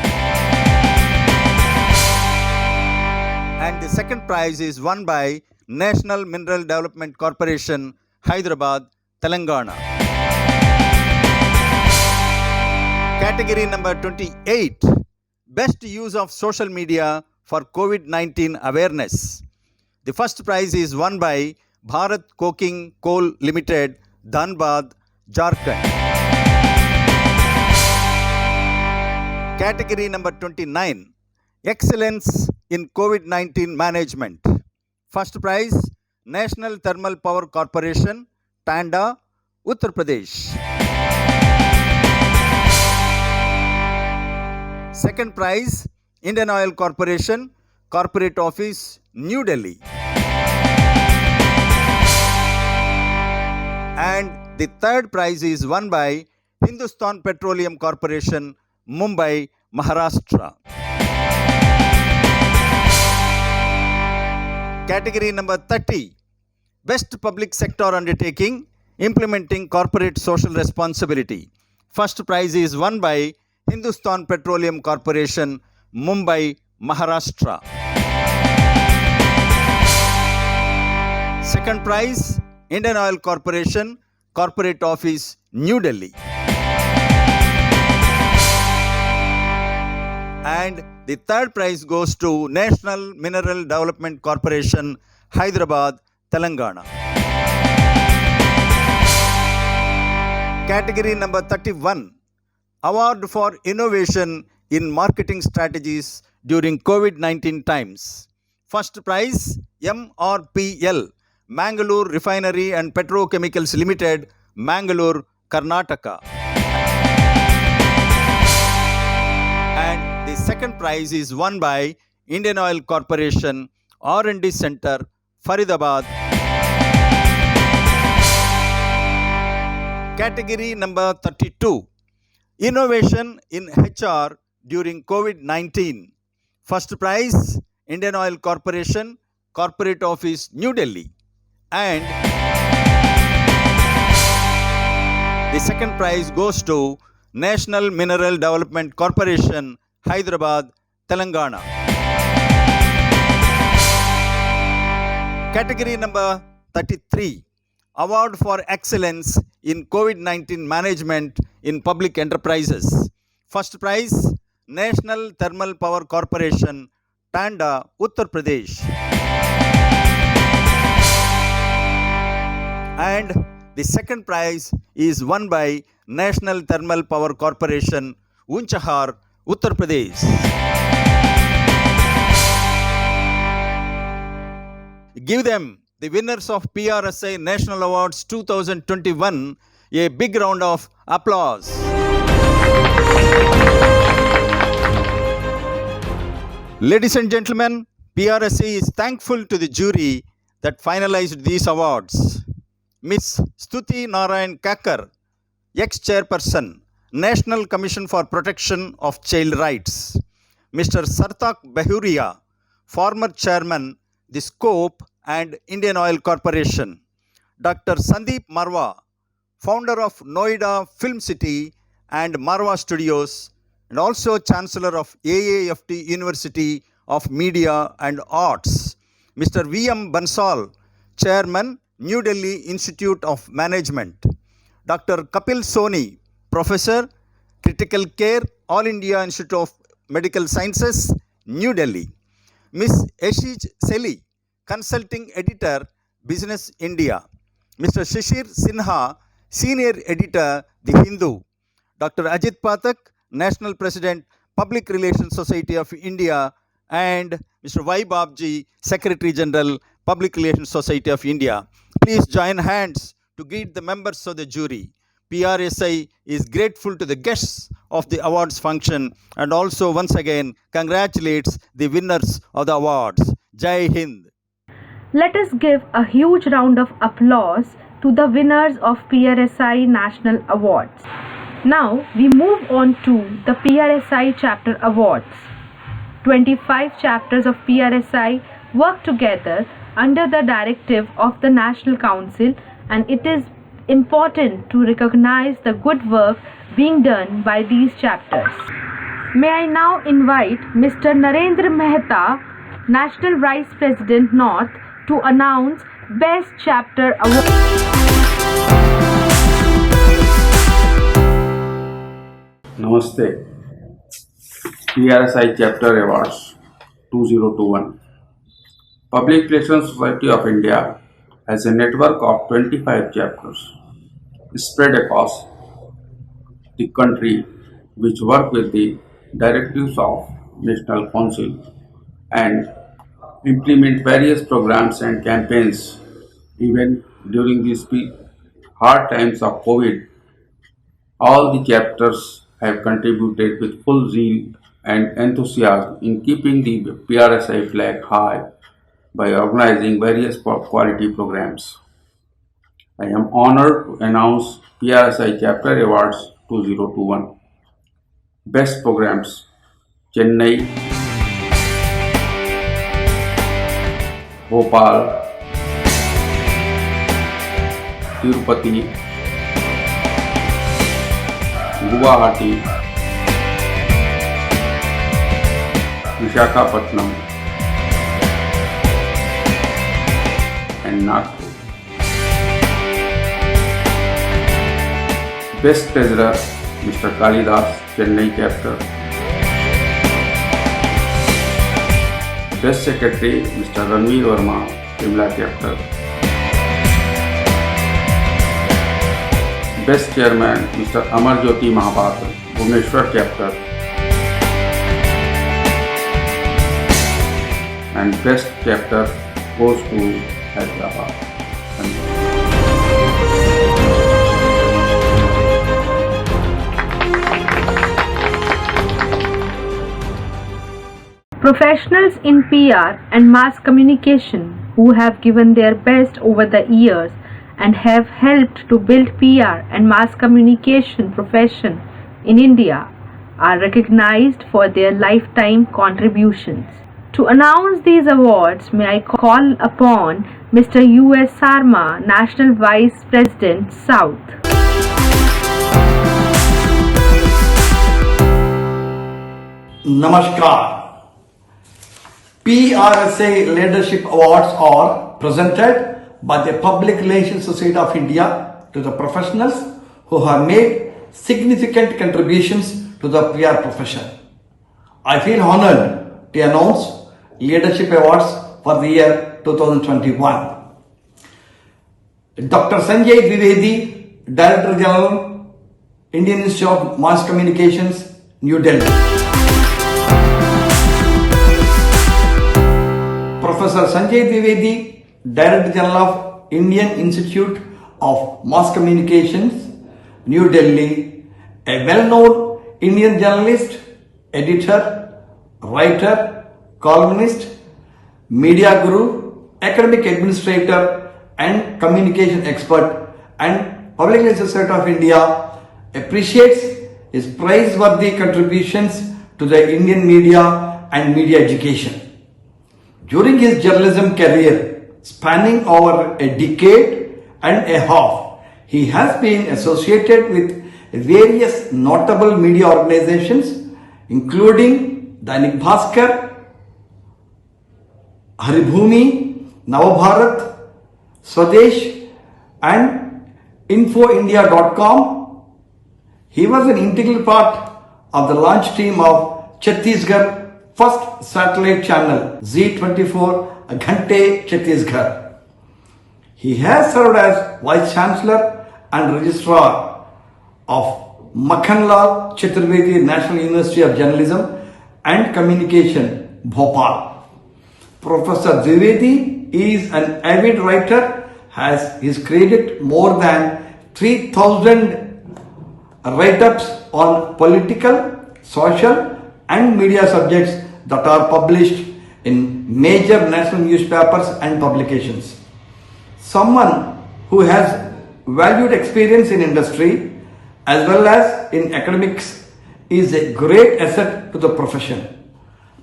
And the second prize is won by National Mineral Development Corporation, Hyderabad, Telangana. Category number 28, Best Use of Social Media for COVID-19 Awareness. The first prize is won by Bharat Coking Coal Limited, Dhanbad, Jharkhand. Category number 29, Excellence in COVID-19 Management. First prize, National Thermal Power Corporation, Tanda, Uttar Pradesh. Second prize, Indian Oil Corporation, Corporate Office, New Delhi. And the third prize is won by Hindustan Petroleum Corporation, Mumbai, Maharashtra. Category number 30, Best Public Sector Undertaking Implementing Corporate Social Responsibility. First prize is won by Hindustan Petroleum Corporation, Mumbai, Maharashtra. Second prize, Indian Oil Corporation, Corporate Office, New Delhi. And the third prize goes to National Mineral Development Corporation, Hyderabad, Telangana. Category number 31, Award for Innovation in Marketing Strategies during COVID-19 times. First prize, MRPL, Mangalore Refinery and Petrochemicals Limited, Mangalore, Karnataka. And the second prize is won by Indian Oil Corporation R&D Center, Faridabad. Category number 32, Innovation in HR during COVID-19. First prize, Indian Oil Corporation, Corporate Office, New Delhi. And the second prize goes to National Mineral Development Corporation, Hyderabad, Telangana. Category number 33, Award for Excellence in COVID-19 Management in Public Enterprises. First prize, National Thermal Power Corporation, Tanda, Uttar Pradesh. And the second prize is won by National Thermal Power Corporation, Unchahar, Uttar Pradesh. Give them, the winners of PRSI National Awards 2021, a big round of applause. Ladies and gentlemen, PRSI is thankful to the jury that finalized these awards. Miss Stuti Narayan Kakkar, ex-chairperson, National Commission for Protection of Child Rights. Mr. Sartak Bahuria, former chairman, the Scope and Indian Oil Corporation. Dr. Sandeep Marwa, founder of Noida Film City and Marwa Studios, and also Chancellor of AAFT University of Media and Arts. Mr. V.M. Bansal, Chairman, New Delhi Institute of Management. Dr. Kapil Soni, Professor, Critical Care, All India Institute of Medical Sciences, New Delhi. Ms. Ashij Seli, Consulting Editor, Business India. Mr. Shishir Sinha, Senior Editor, The Hindu. Dr. Ajit Pathak, National President, Public Relations Society of India, and Mr. Y. Babji, Secretary General, Public Relations Society of India. Please join hands to greet the members of the jury. PRSI is grateful to the guests of the awards function and also once again congratulates the winners of the awards. Jai Hind. Let us give a huge round of applause to the winners of PRSI National Awards. Now we move on to the PRSI Chapter Awards. 25 chapters of PRSI work together under the directive of the National Council, and it is important to recognize the good work being done by these chapters. May I now invite Mr. Narendra Mehta, National Vice President North, to announce Best Chapter Award. Namaste. PRSI Chapter Awards 2021. Public Relations Society of India has a network of 25 chapters spread across the country which work with the directives of National Council and implement various programs and campaigns even during these hard times of COVID. All the chapters have contributed with full zeal and enthusiasm in keeping the PRSI flag high by organizing various quality programs. I am honored to announce PRSI Chapter Awards 2021. Best Programs: Chennai, Bhopal, Tirupati, Guwahati, Visakhapatnam, and Nagpur. Best Treasurer, Mr. Kalidas, Chennai Chapter. Best Secretary, Mr. Ranveer Verma, Shimla Chapter. Best Chairman, Mr. Amarjyoti Mahapatra, Bhubaneswar Chapter. And Best Chapter goes to Hyderabad. Thank you. Professionals in PR and mass communication who have given their best over the years and have helped to build PR and mass communication profession in India are recognized for their lifetime contributions. To announce these awards, may I call upon Mr. U.S. Sarma, National Vice President, South. Namaskar. PRSA Leadership Awards are presented by the Public Relations Society of India to the professionals who have made significant contributions to the PR profession. I feel honored to announce Leadership Awards for the year 2021. Dr. Sanjay Dwivedi, Director General, Indian Institute of Mass Communications, New Delhi. Professor Sanjay Dwivedi, Director General of Indian Institute of Mass Communications, New Delhi, a well-known Indian journalist, editor, writer, columnist, media guru, academic administrator and communication expert, and Public Relations Society of India appreciates his praiseworthy contributions to the Indian media and media education. During his journalism career, spanning over a decade and a half, he has been associated with various notable media organizations including Dainik Bhaskar, Haribhumi, Navabharat, Swadesh and InfoIndia.com. He was an integral part of the launch team of Chhattisgarh first satellite channel Z24 Ghante Chhattisgarh. He has served as Vice Chancellor and Registrar of Makhanlal Chaturvedi National University of Journalism and Communication, Bhopal. Professor Dwivedi is an avid writer, has created more than 3,000 write-ups on political, social and media subjects that are published in major national newspapers and publications. Someone who has valued experience in industry as well as in academics is a great asset to the profession.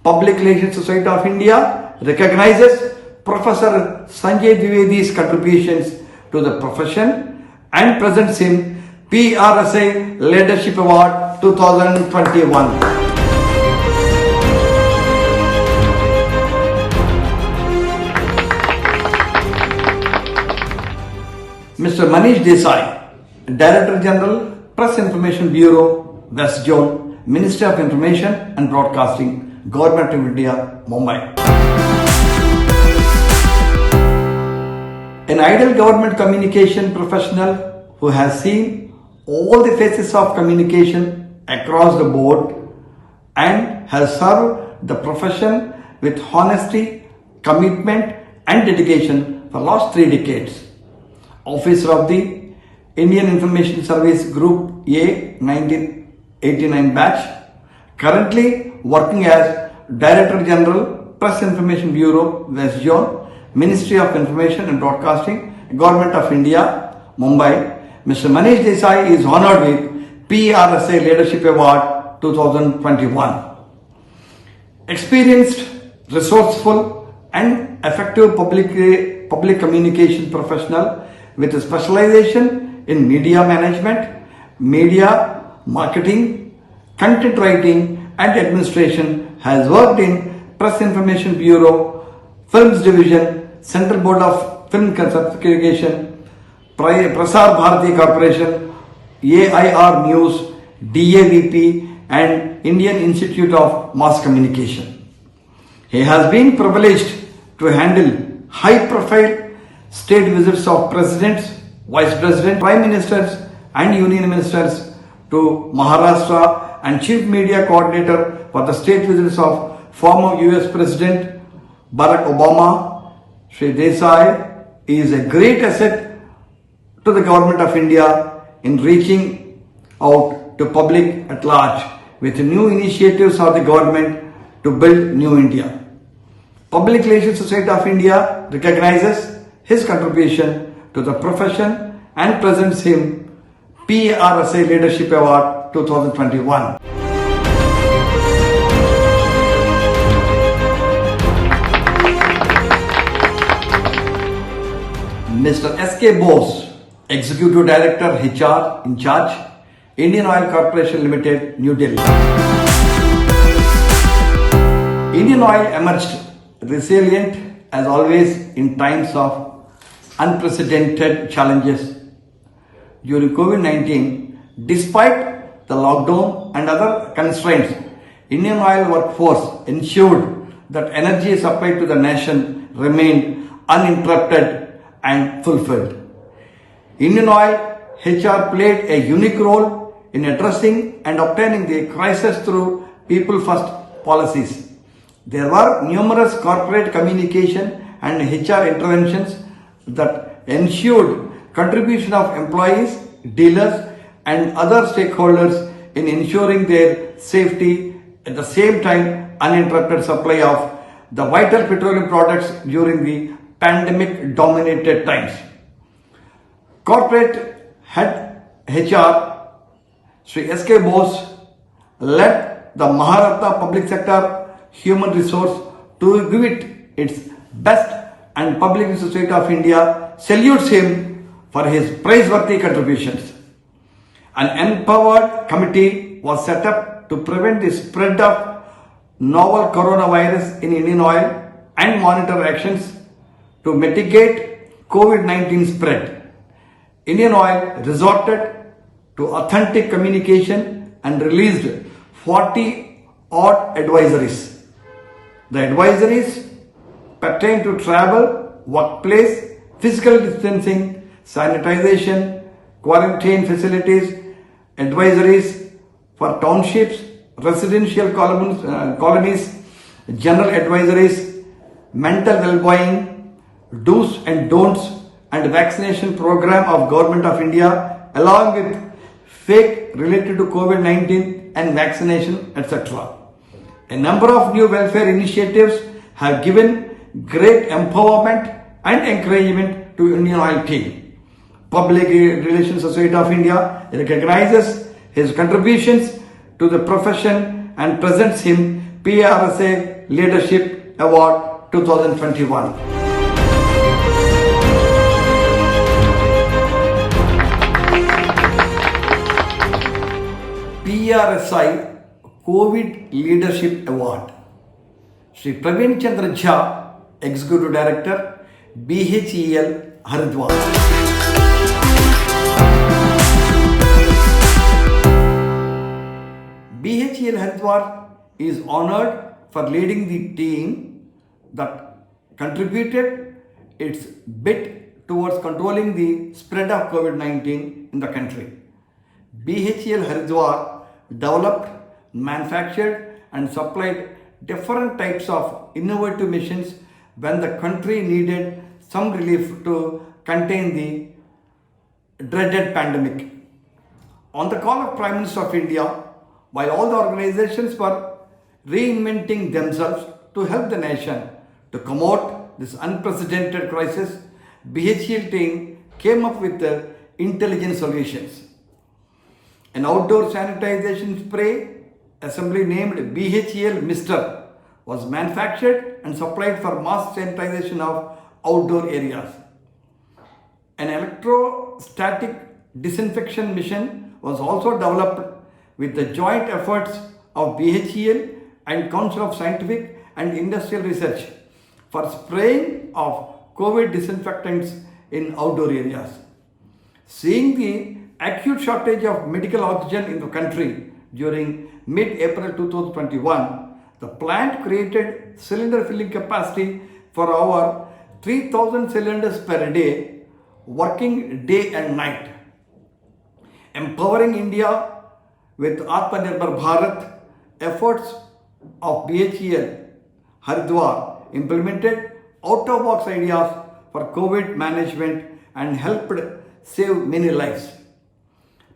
Public Relations Society of India recognizes Professor Sanjay Dwivedi's contributions to the profession and presents him PRSA Leadership Award 2021. Mr. Manish Desai, Director General, Press Information Bureau, West Zone, Ministry of Information and Broadcasting, Government of India, Mumbai. An ideal government communication professional who has seen all the phases of communication across the board and has served the profession with honesty, commitment and dedication for the last 3 decades. Officer of the Indian Information Service Group A 1989 batch, currently working as Director General, Press Information Bureau, West Zone, Ministry of Information and Broadcasting, Government of India, Mumbai. Mr. Manish Desai is honored with PRSA Leadership Award 2021. Experienced, resourceful and effective public communication professional with a specialization in media management, media marketing, content writing and administration, has worked in Press Information Bureau, Films Division, Central Board of Film Certification, Prasar Bharati Corporation, AIR News, DAVP and Indian Institute of Mass Communication. He has been privileged to handle high-profile state visits of presidents, vice presidents, prime ministers and union ministers to Maharashtra and chief media coordinator for the state visits of former US President Barack Obama. Shri Desai is a great asset to the Government of India in reaching out to public at large with new initiatives of the government to build New India. Public Relations Society of India recognizes his contribution to the profession and presents him PRSI Leadership Award 2021. Mr. S.K. Bose, Executive Director HR in charge, Indian Oil Corporation Limited, New Delhi. Indian Oil emerged resilient as always in times of unprecedented challenges. During COVID-19, despite the lockdown and other constraints, Indian Oil workforce ensured that energy supply to the nation remained uninterrupted and fulfilled. Indian Oil HR played a unique role in addressing and obtaining the crisis through people first policies. There were numerous corporate communication and HR interventions that ensured contribution of employees, dealers and other stakeholders in ensuring their safety, at the same time uninterrupted supply of the vital petroleum products during the pandemic dominated times. Corporate head HR Sri S.K. Bose led the Maharatna Public Sector Human Resource to give it its best, and Public Society of India salutes him for his praiseworthy contributions. An empowered committee was set up to prevent the spread of novel coronavirus in Indian Oil and monitor actions to mitigate COVID-19 spread. Indian Oil resorted to authentic communication and released 40 odd advisories. The advisories pertain to travel, workplace, physical distancing, sanitization, quarantine facilities, advisories for townships, residential colonies, general advisories, mental well-being, do's and don'ts, and vaccination program of Government of India along with fake related to COVID-19 and vaccination, etc. A number of new welfare initiatives have given great empowerment and encouragement to Indian Oil team. Public Relations Society of India recognizes his contributions to the profession and presents him PRSA Leadership Award 2021. PRSI COVID Leadership Award. Sri Praveen Chandra Jha, Executive Director, BHEL, Haridwar. BHEL Haridwar is honored for leading the team that contributed its bit towards controlling the spread of COVID-19 in the country. BHEL Haridwar developed, manufactured and supplied different types of innovative machines when the country needed some relief to contain the dreaded pandemic. On the call of Prime Minister of India, while all the organizations were reinventing themselves to help the nation to come out this unprecedented crisis, BHEL team came up with intelligent solutions. An outdoor sanitization spray assembly named BHEL Mr. was manufactured and supplied for mass sanitization of outdoor areas. An electrostatic disinfection machine was also developed with the joint efforts of BHEL and Council of Scientific and Industrial Research for spraying of COVID disinfectants in outdoor areas. Seeing the acute shortage of medical oxygen in the country during mid-April 2021, the plant created cylinder filling capacity for over 3,000 cylinders per day, working day and night. Empowering India with Atmanirbhar Bharat, efforts of BHEL Haridwar implemented out-of-box ideas for COVID management and helped save many lives.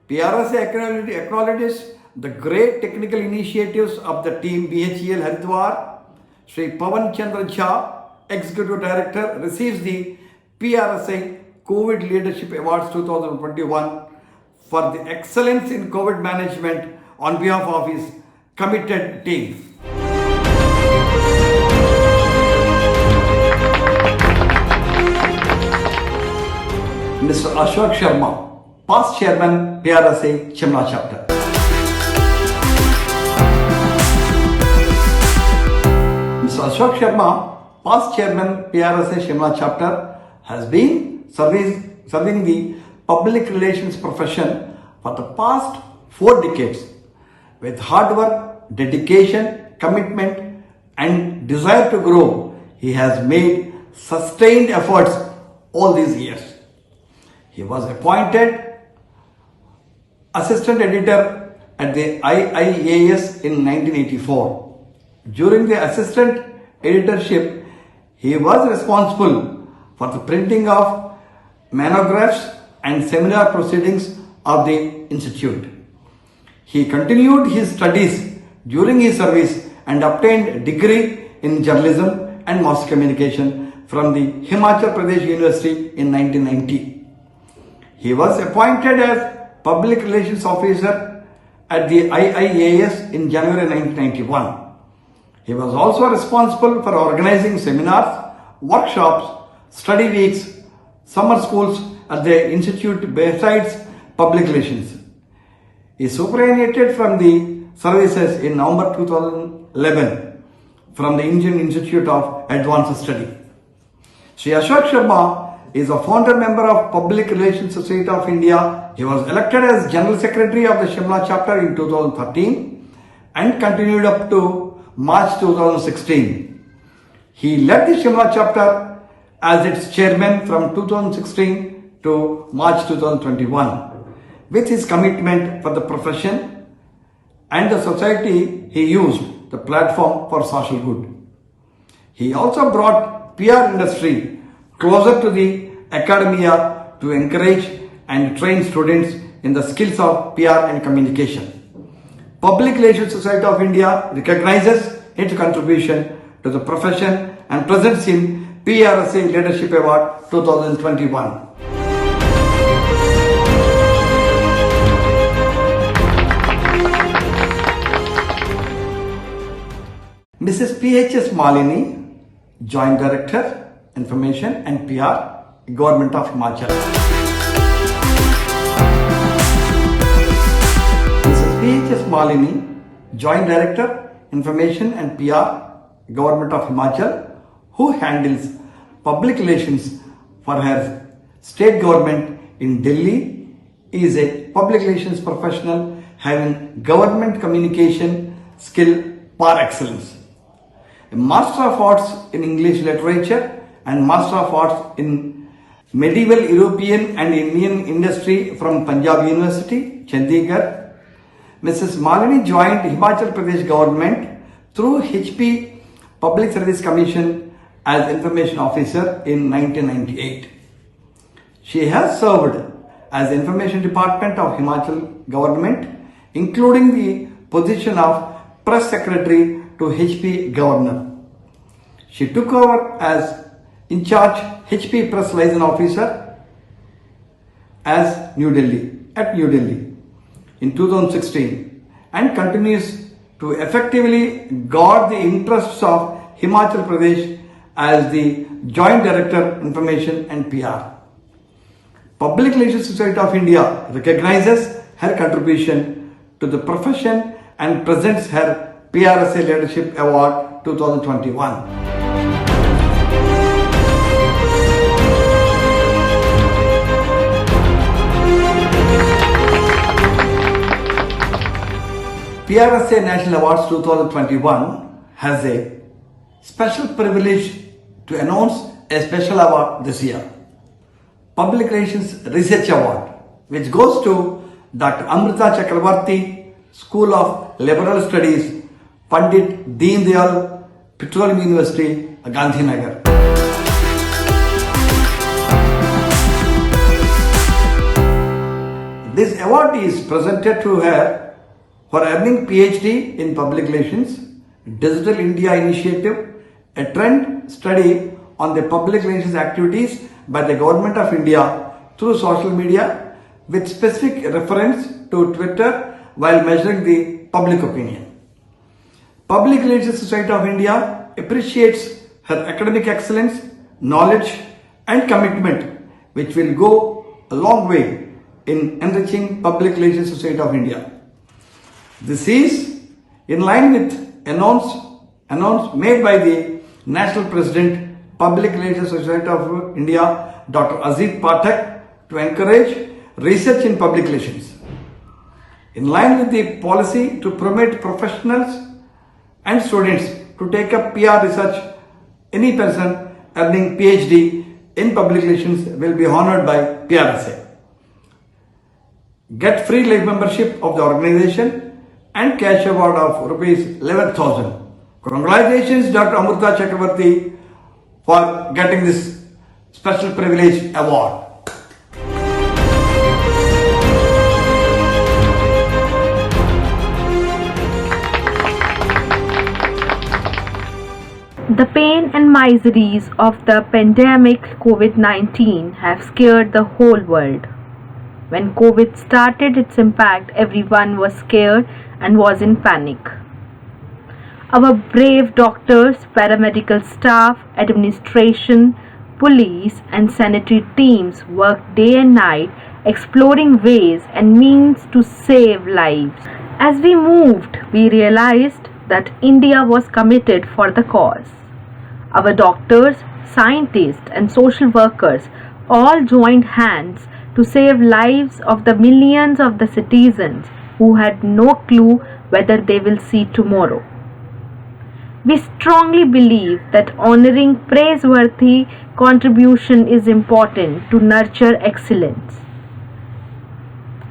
PRSA acknowledges the great technical initiatives of the team BHEL Haridwar, Sri Pawan Chandra Jha, Executive Director, receives the PRSI COVID Leadership Awards 2021 for the excellence in COVID management on behalf of his committed team. Mr. Ashok Sharma, past chairman, PRSI Shimla chapter. Mr. Ashok Sharma, past chairman, PRSI Shimla chapter, has been serving the public relations profession for the past 4 decades. With hard work, dedication, commitment, and desire to grow, he has made sustained efforts all these years. He was appointed assistant editor at the IIAS in 1984. During the assistant editorship, he was responsible for the printing of monographs and seminar proceedings of the institute. He continued his studies during his service and obtained a degree in journalism and mass communication from the Himachal Pradesh University in 1990. He was appointed as Public Relations Officer at the IIAS in January 1991. He was also responsible for organizing seminars, workshops, study weeks, summer schools at the institute besides public relations. He superannuated from the services in November 2011 from the Indian Institute of Advanced Study. Sri Ashok Sharma is a founder member of Public Relations Society of India. He was elected as General Secretary of the Shimla chapter in 2013 and continued up to March 2016. He led the Shimla chapter as its chairman from 2016 to March 2021. With his commitment for the profession and the society, he used the platform for social good. He also brought PR industry closer to the academia to encourage and train students in the skills of PR and communication. Public Relations Society of India recognizes its contribution to the profession and presents him PRSI Leadership Award 2021. Mrs. P.H.S. Malini, Joint Director, Information and PR, Government of Himachal. Mrs. P.H.S. Malini, Joint Director, Information and PR, Government of Himachal, who handles public relations for her state government in Delhi, is a public relations professional having government communication skill par excellence. A Master of Arts in English Literature and Master of Arts in Medieval European and Indian Industry from Punjab University, Chandigarh. Mrs. Malini joined Himachal Pradesh government through HP Public Service Commission as Information Officer in 1998. She has served as Information Department of Himachal government, including the position of Press Secretary to HP Governor. She took over as in charge HP Press Liaison Officer at New Delhi in 2016 and continues to effectively guard the interests of Himachal Pradesh as the Joint Director Information and PR. Public Relations Society of India recognizes her contribution to the profession and presents her PRSI Leadership Award 2021. PRSI National Awards 2021 has a special privilege to announce a special award this year. Public Relations Research Award, which goes to Dr. Amrita Chakrabarti, School of Liberal Studies, Pandit Deen Dayal, Petroleum University, Gandhinagar. This award is presented to her for earning PhD in Public Relations, Digital India Initiative, a trend study on the public relations activities by the Government of India through social media with specific reference to Twitter while measuring the public opinion. Public Relations Society of India appreciates her academic excellence, knowledge and commitment, which will go a long way in enriching Public Relations Society of India. This is in line with announce made by the National President, Public Relations Society of India, Dr. Ajit Pathak, to encourage research in public relations. In line with the policy to promote professionals and students to take up PR research, any person earning PhD in public relations will be honored by PRSA. Get free life membership of the organization and cash award of rupees 11,000. Congratulations Dr. Amrita Chakravarti for getting this special privilege award. The pain and miseries of the pandemic COVID-19 have scared the whole world. When COVID started its impact, everyone was scared and was in panic. Our brave doctors, paramedical staff, administration, police and sanitary teams worked day and night exploring ways and means to save lives. As we moved, we realized that India was committed for the cause. Our doctors, scientists and social workers all joined hands to save lives of the millions of the citizens who had no clue whether they will see tomorrow. We strongly believe that honoring praiseworthy contribution is important to nurture excellence.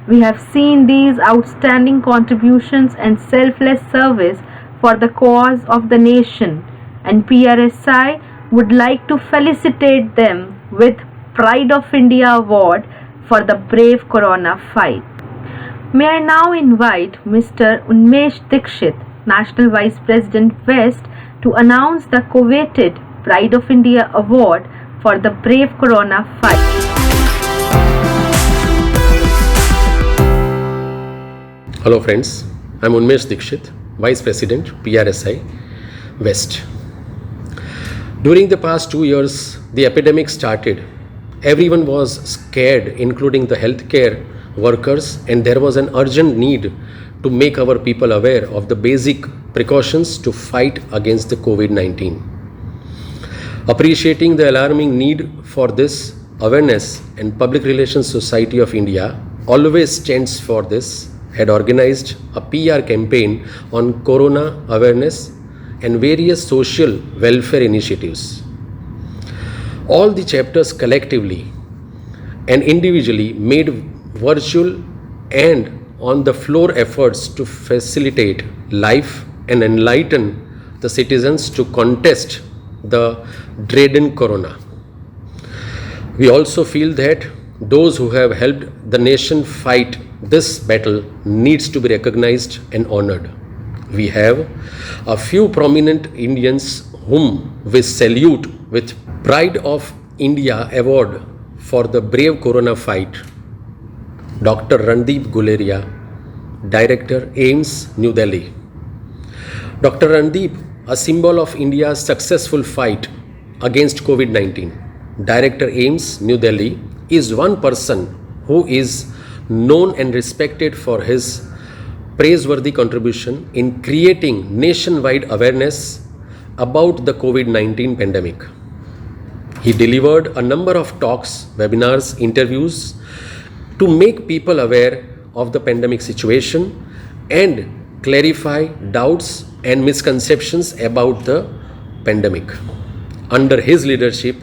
We have seen these outstanding contributions and selfless service for the cause of the nation, and PRSI would like to felicitate them with Pride of India Award for the brave corona fight. May I now invite Mr. Unmesh Dikshit, National Vice President West, to announce the coveted Pride of India Award for the brave corona fight. Hello friends, I'm Unmesh Dikshit, Vice President, PRSI, West. During the past 2 years, the epidemic started. Everyone was scared, including the healthcare workers, and there was an urgent need to make our people aware of the basic precautions to fight against the COVID-19. Appreciating the alarming need for this awareness, and Public Relations Society of India always stands for this, had organized a PR campaign on corona awareness and various social welfare initiatives. All the chapters collectively and individually made virtual and on the floor efforts to facilitate life and enlighten the citizens to contest the dreaded corona. We also feel that those who have helped the nation fight this battle needs to be recognized and honored. We have a few prominent Indians whom we salute with Pride of India Award for the brave corona fight. Dr. Randeep Guleria, Director, AIIMS, New Delhi. Dr. Randeep, a symbol of India's successful fight against COVID-19. Director, AIIMS, New Delhi, is one person who is known and respected for his praiseworthy contribution in creating nationwide awareness about the COVID-19 pandemic. He delivered a number of talks, webinars, interviews to make people aware of the pandemic situation and clarify doubts and misconceptions about the pandemic. Under his leadership,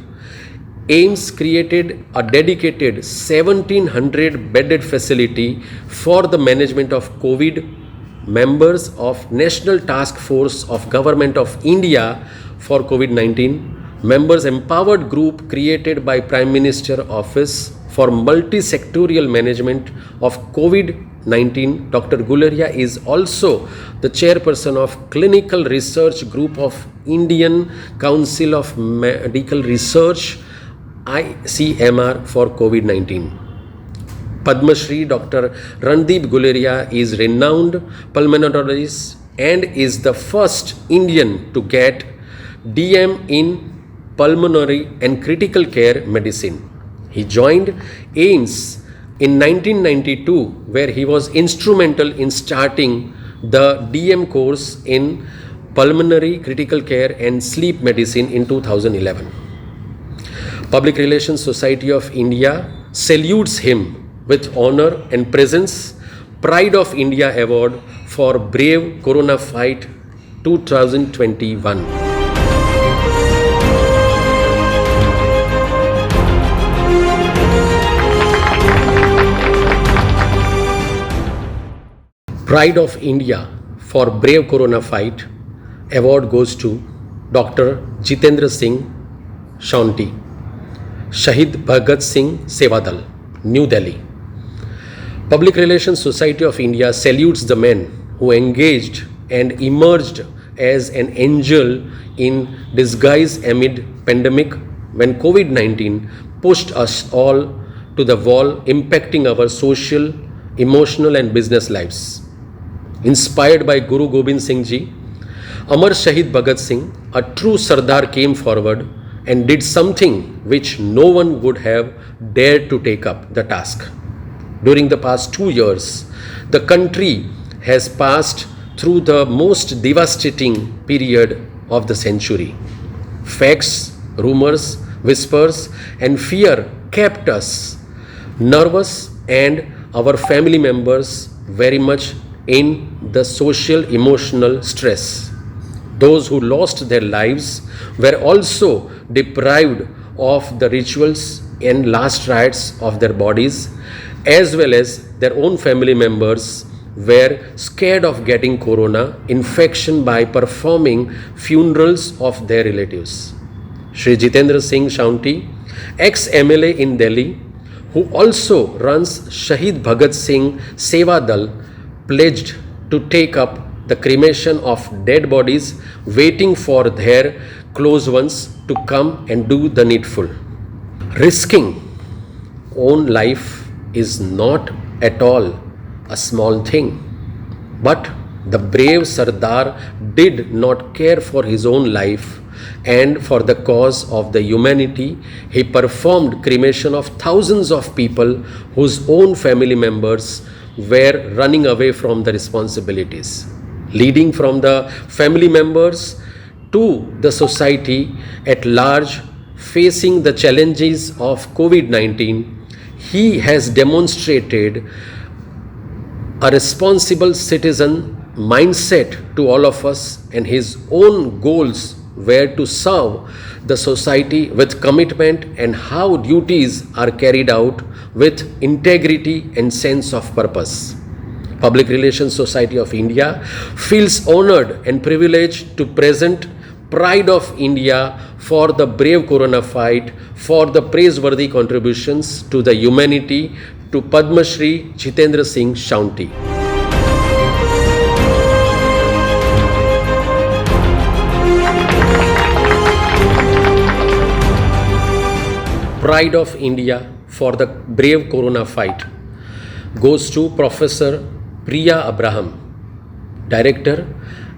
AIIMS created a dedicated 1700 bedded facility for the management of COVID. Members of National Task Force of Government of India for COVID-19, members empowered group created by Prime Minister Office for multi-sectorial management of COVID-19. Dr. Guleria is also the chairperson of Clinical Research Group of Indian Council of Medical Research, ICMR, for COVID-19. Padma Shri Dr. Randeep Guleria is renowned pulmonologist and is the first Indian to get DM in pulmonary and critical care medicine. He joined AIMS in 1992, where he was instrumental in starting the DM course in pulmonary critical care and sleep medicine in 2011. Public Relations Society of India salutes him with honor and presents Pride of India Award for Brave Corona Fight 2021. Pride of India for Brave Corona Fight award goes to Dr. Jitendra Singh Shaunti, Shahid Bhagat Singh Sevadal, New Delhi. Public Relations Society of India salutes the men who engaged and emerged as an angel in disguise amid pandemic when COVID-19 pushed us all to the wall, impacting our social, emotional and business lives. Inspired by Guru Gobind Singh Ji, Amar Shahid Bhagat Singh, a true Sardar, came forward and did something which no one would have dared to take up the task. During the past 2 years, the country has passed through the most devastating period of the century. Facts, rumors, whispers, and fear kept us nervous and our family members very much in the social emotional stress. Those who lost their lives were also deprived of the rituals and last rites of their bodies, as well as their own family members were scared of getting corona infection by performing funerals of their relatives. Shri Jitendra Singh Shaunti, ex-MLA in Delhi, who also runs Shahid Bhagat Singh Seva Dal, pledged to take up the cremation of dead bodies, waiting for their close ones to come and do the needful. Risking own life is not at all a small thing, but the brave Sardar did not care for his own life, and for the cause of the humanity, he performed cremation of thousands of people whose own family members were running away from the responsibilities. Leading from the family members to the society at large facing the challenges of COVID-19, he has demonstrated a responsible citizen mindset to all of us, and his own goals were to serve the society with commitment and how duties are carried out with integrity and sense of purpose. Public Relations Society of India feels honored and privileged to present Pride of India for the brave corona fight for the praiseworthy contributions to the humanity to Padma Shri Jitendra Singh Shaunti. Pride of India for the brave corona fight goes to Professor Priya Abraham, Director,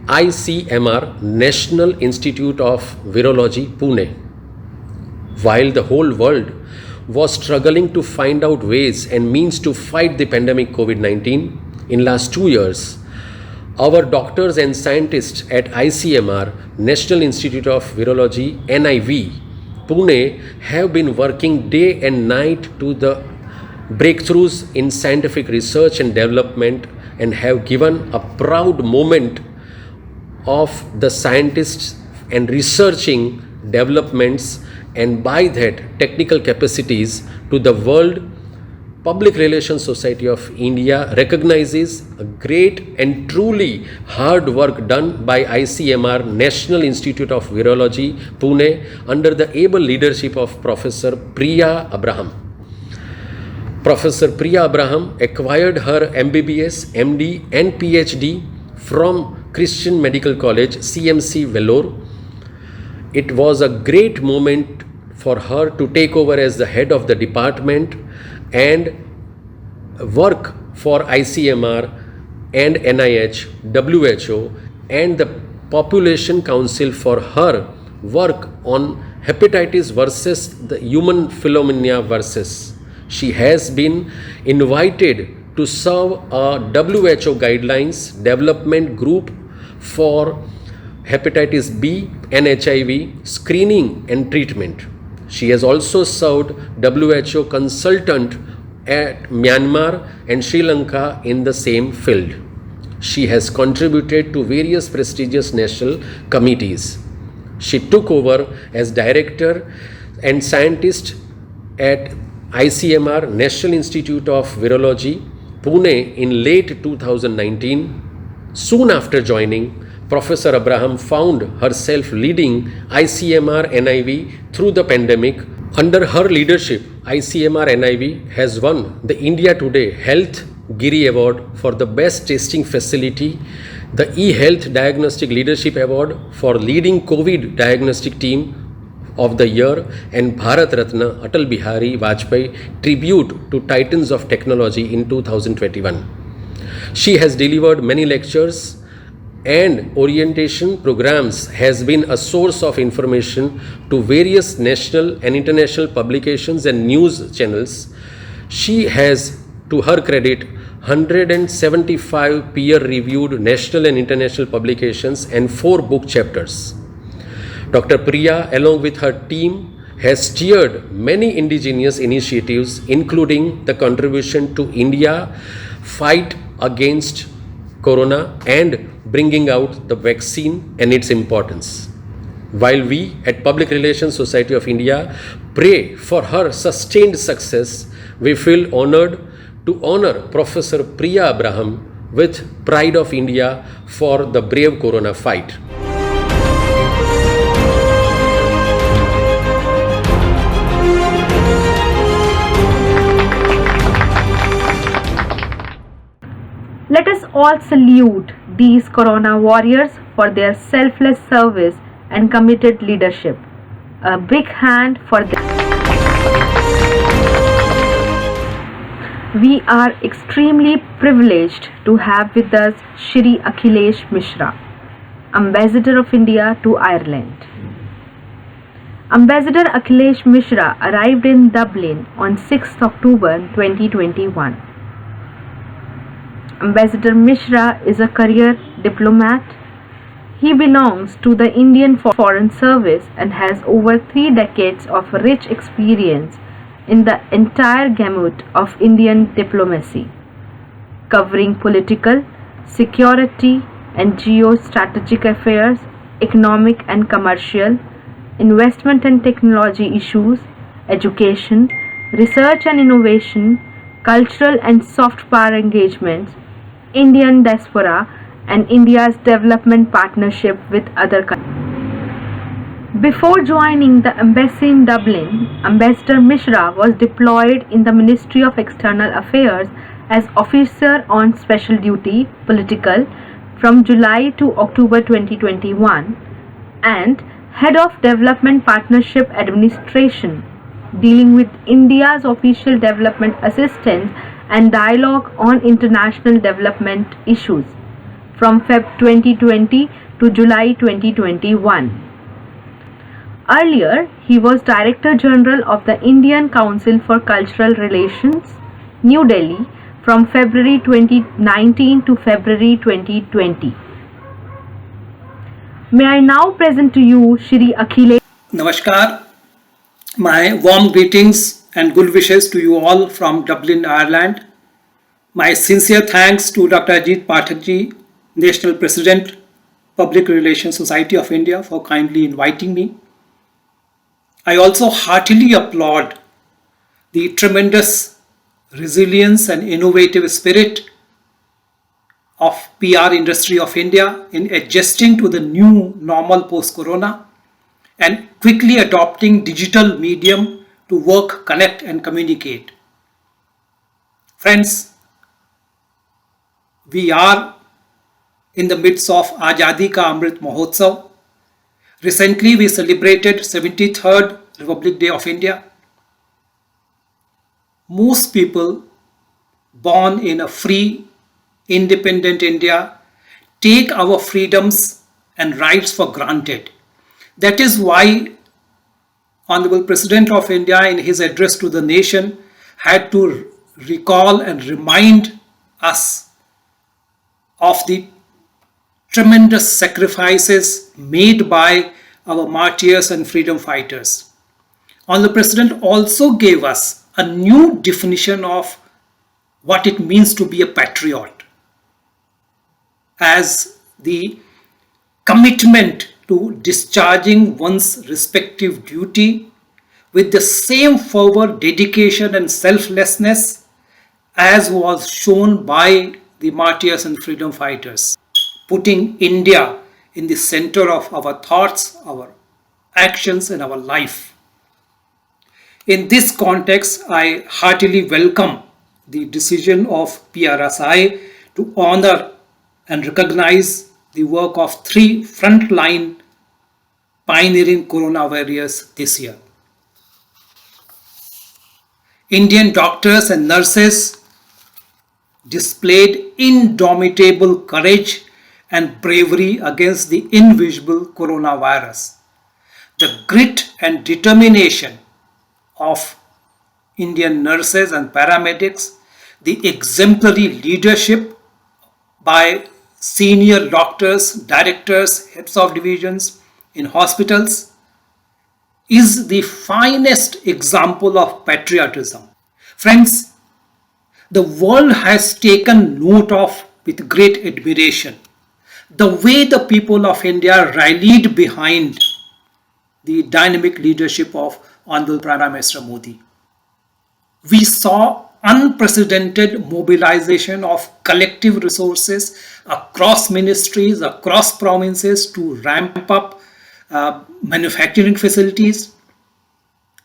ICMR, National Institute of Virology, Pune. While the whole world was struggling to find out ways and means to fight the pandemic COVID-19 in last 2 years, our doctors and scientists at ICMR, National Institute of Virology, NIV, Pune, have been working day and night to the breakthroughs in scientific research and development, and have given a proud moment of the scientists and researching developments, and by that technical capacities to the world. Public Relations Society of India recognizes a great and truly hard work done by ICMR, National Institute of Virology, Pune, under the able leadership of Professor Priya Abraham. Professor Priya Abraham acquired her MBBS, MD, and PhD from Christian Medical College, CMC Vellore. It was a great moment for her to take over as the head of the department and work for ICMR and NIH, WHO, and the Population Council for her work on hepatitis versus the human phenomena versus. She has been invited to serve a WHO guidelines development group for hepatitis B and HIV screening and treatment. She has also served WHO consultant at Myanmar and Sri Lanka in the same field. She has contributed to various prestigious national committees. She took over as director and scientist at ICMR National Institute of Virology, Pune in late 2019. Soon after joining, Professor Abraham found herself leading ICMR NIV through the pandemic. Under her leadership, ICMR NIV has won the India Today Health Giri Award for the best testing facility, the eHealth Diagnostic Leadership Award for leading COVID diagnostic team of the year, and Bharat Ratna Atal Bihari Vajpayee tribute to titans of technology in 2021. She has delivered many lectures and orientation programs, has been a source of information to various national and international publications and news channels. She has, to her credit, 175 peer-reviewed national and international publications and 4 book chapters. Dr. Priya, along with her team, has steered many indigenous initiatives, including the contribution to India fight against corona and bringing out the vaccine and its importance. While we at Public Relations Society of India pray for her sustained success, we feel honored to honor Professor Priya Abraham with Pride of India for the brave corona fight. Let us all salute these Corona warriors for their selfless service and committed leadership. A big hand for them. We are extremely privileged to have with us Shri Akhilesh Mishra, Ambassador of India to Ireland. Ambassador Akhilesh Mishra arrived in Dublin on 6th October 2021. Ambassador Mishra is a career diplomat. He belongs to the Indian Foreign Service and has over 3 decades of rich experience in the entire gamut of Indian diplomacy, covering political, security and geostrategic affairs, economic and commercial, investment and technology issues, education, research and innovation, cultural and soft power engagements, Indian diaspora and India's development partnership with other countries. Before joining the embassy in Dublin, Ambassador Mishra was deployed in the Ministry of External Affairs as officer on special duty, political, from July to October 2021 and head of Development Partnership Administration, dealing with India's official development assistance and dialogue on international development issues from Feb 2020 to July 2021. Earlier, he was Director General of the Indian Council for Cultural Relations, New Delhi, from February 2019 to February 2020. May I now present to you Shri Akhilesh. Namaskar. My warm greetings and good wishes to you all from Dublin, Ireland. My sincere thanks to Dr. Ajit Pathakji, National President, Public Relations Society of India, for kindly inviting me. I also heartily applaud the tremendous resilience and innovative spirit of PR industry of India in adjusting to the new normal post-corona and quickly adopting digital medium to work, connect and communicate. Friends, we are in the midst of Azadi Ka Amrit Mahotsav. Recently, we celebrated 73rd Republic Day of India. Most people born in a free, independent India take our freedoms and rights for granted. That is why Honorable President of India in his address to the nation had to recall and remind us of the tremendous sacrifices made by our martyrs and freedom fighters. Honorable President also gave us a new definition of what it means to be a patriot as the commitment to discharging one's respective duty with the same fervor, dedication and selflessness as was shown by the martyrs and freedom fighters, putting India in the center of our thoughts, our actions and our life. In this context, I heartily welcome the decision of Prsi to honor and recognize the work of 3 frontline pioneering corona warriors this year. Indian doctors and nurses displayed indomitable courage and bravery against the invisible coronavirus. The grit and determination of Indian nurses and paramedics, the exemplary leadership by senior doctors, directors, heads of divisions in hospitals is the finest example of patriotism. Friends, the world has taken note of with great admiration the way the people of India rallied behind the dynamic leadership of Honorable Prime Minister Modi. We saw unprecedented mobilization of collective resources across ministries, across provinces to ramp up manufacturing facilities,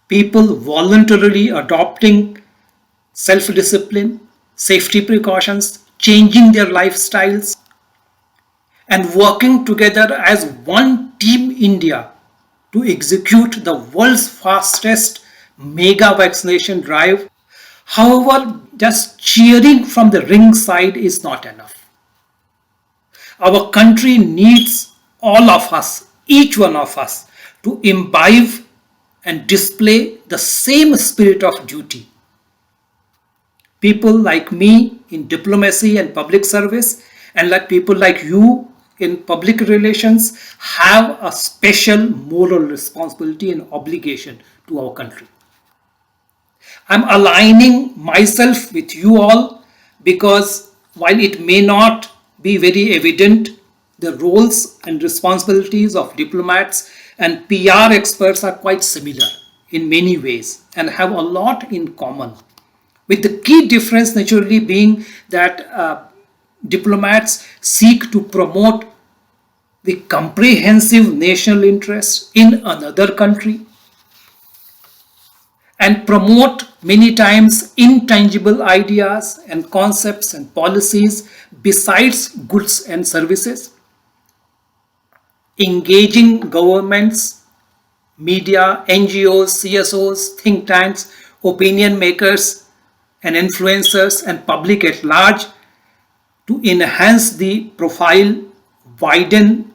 people voluntarily adopting self-discipline, safety precautions, changing their lifestyles, and working together as one Team India to execute the world's fastest mega vaccination drive. However, just cheering from the ringside is not enough. Our country needs all of us, each one of us, to imbibe and display the same spirit of duty. People like me in diplomacy and public service, and like people like you in public relations, have a special moral responsibility and obligation to our country. I'm aligning myself with you all because while it may not be very evident, the roles and responsibilities of diplomats and PR experts are quite similar in many ways and have a lot in common. With the key difference naturally being that diplomats seek to promote the comprehensive national interest in another country and promote many times intangible ideas and concepts and policies besides goods and services, engaging governments, media, NGOs, CSOs, think tanks, opinion makers and influencers and public at large to enhance the profile, widen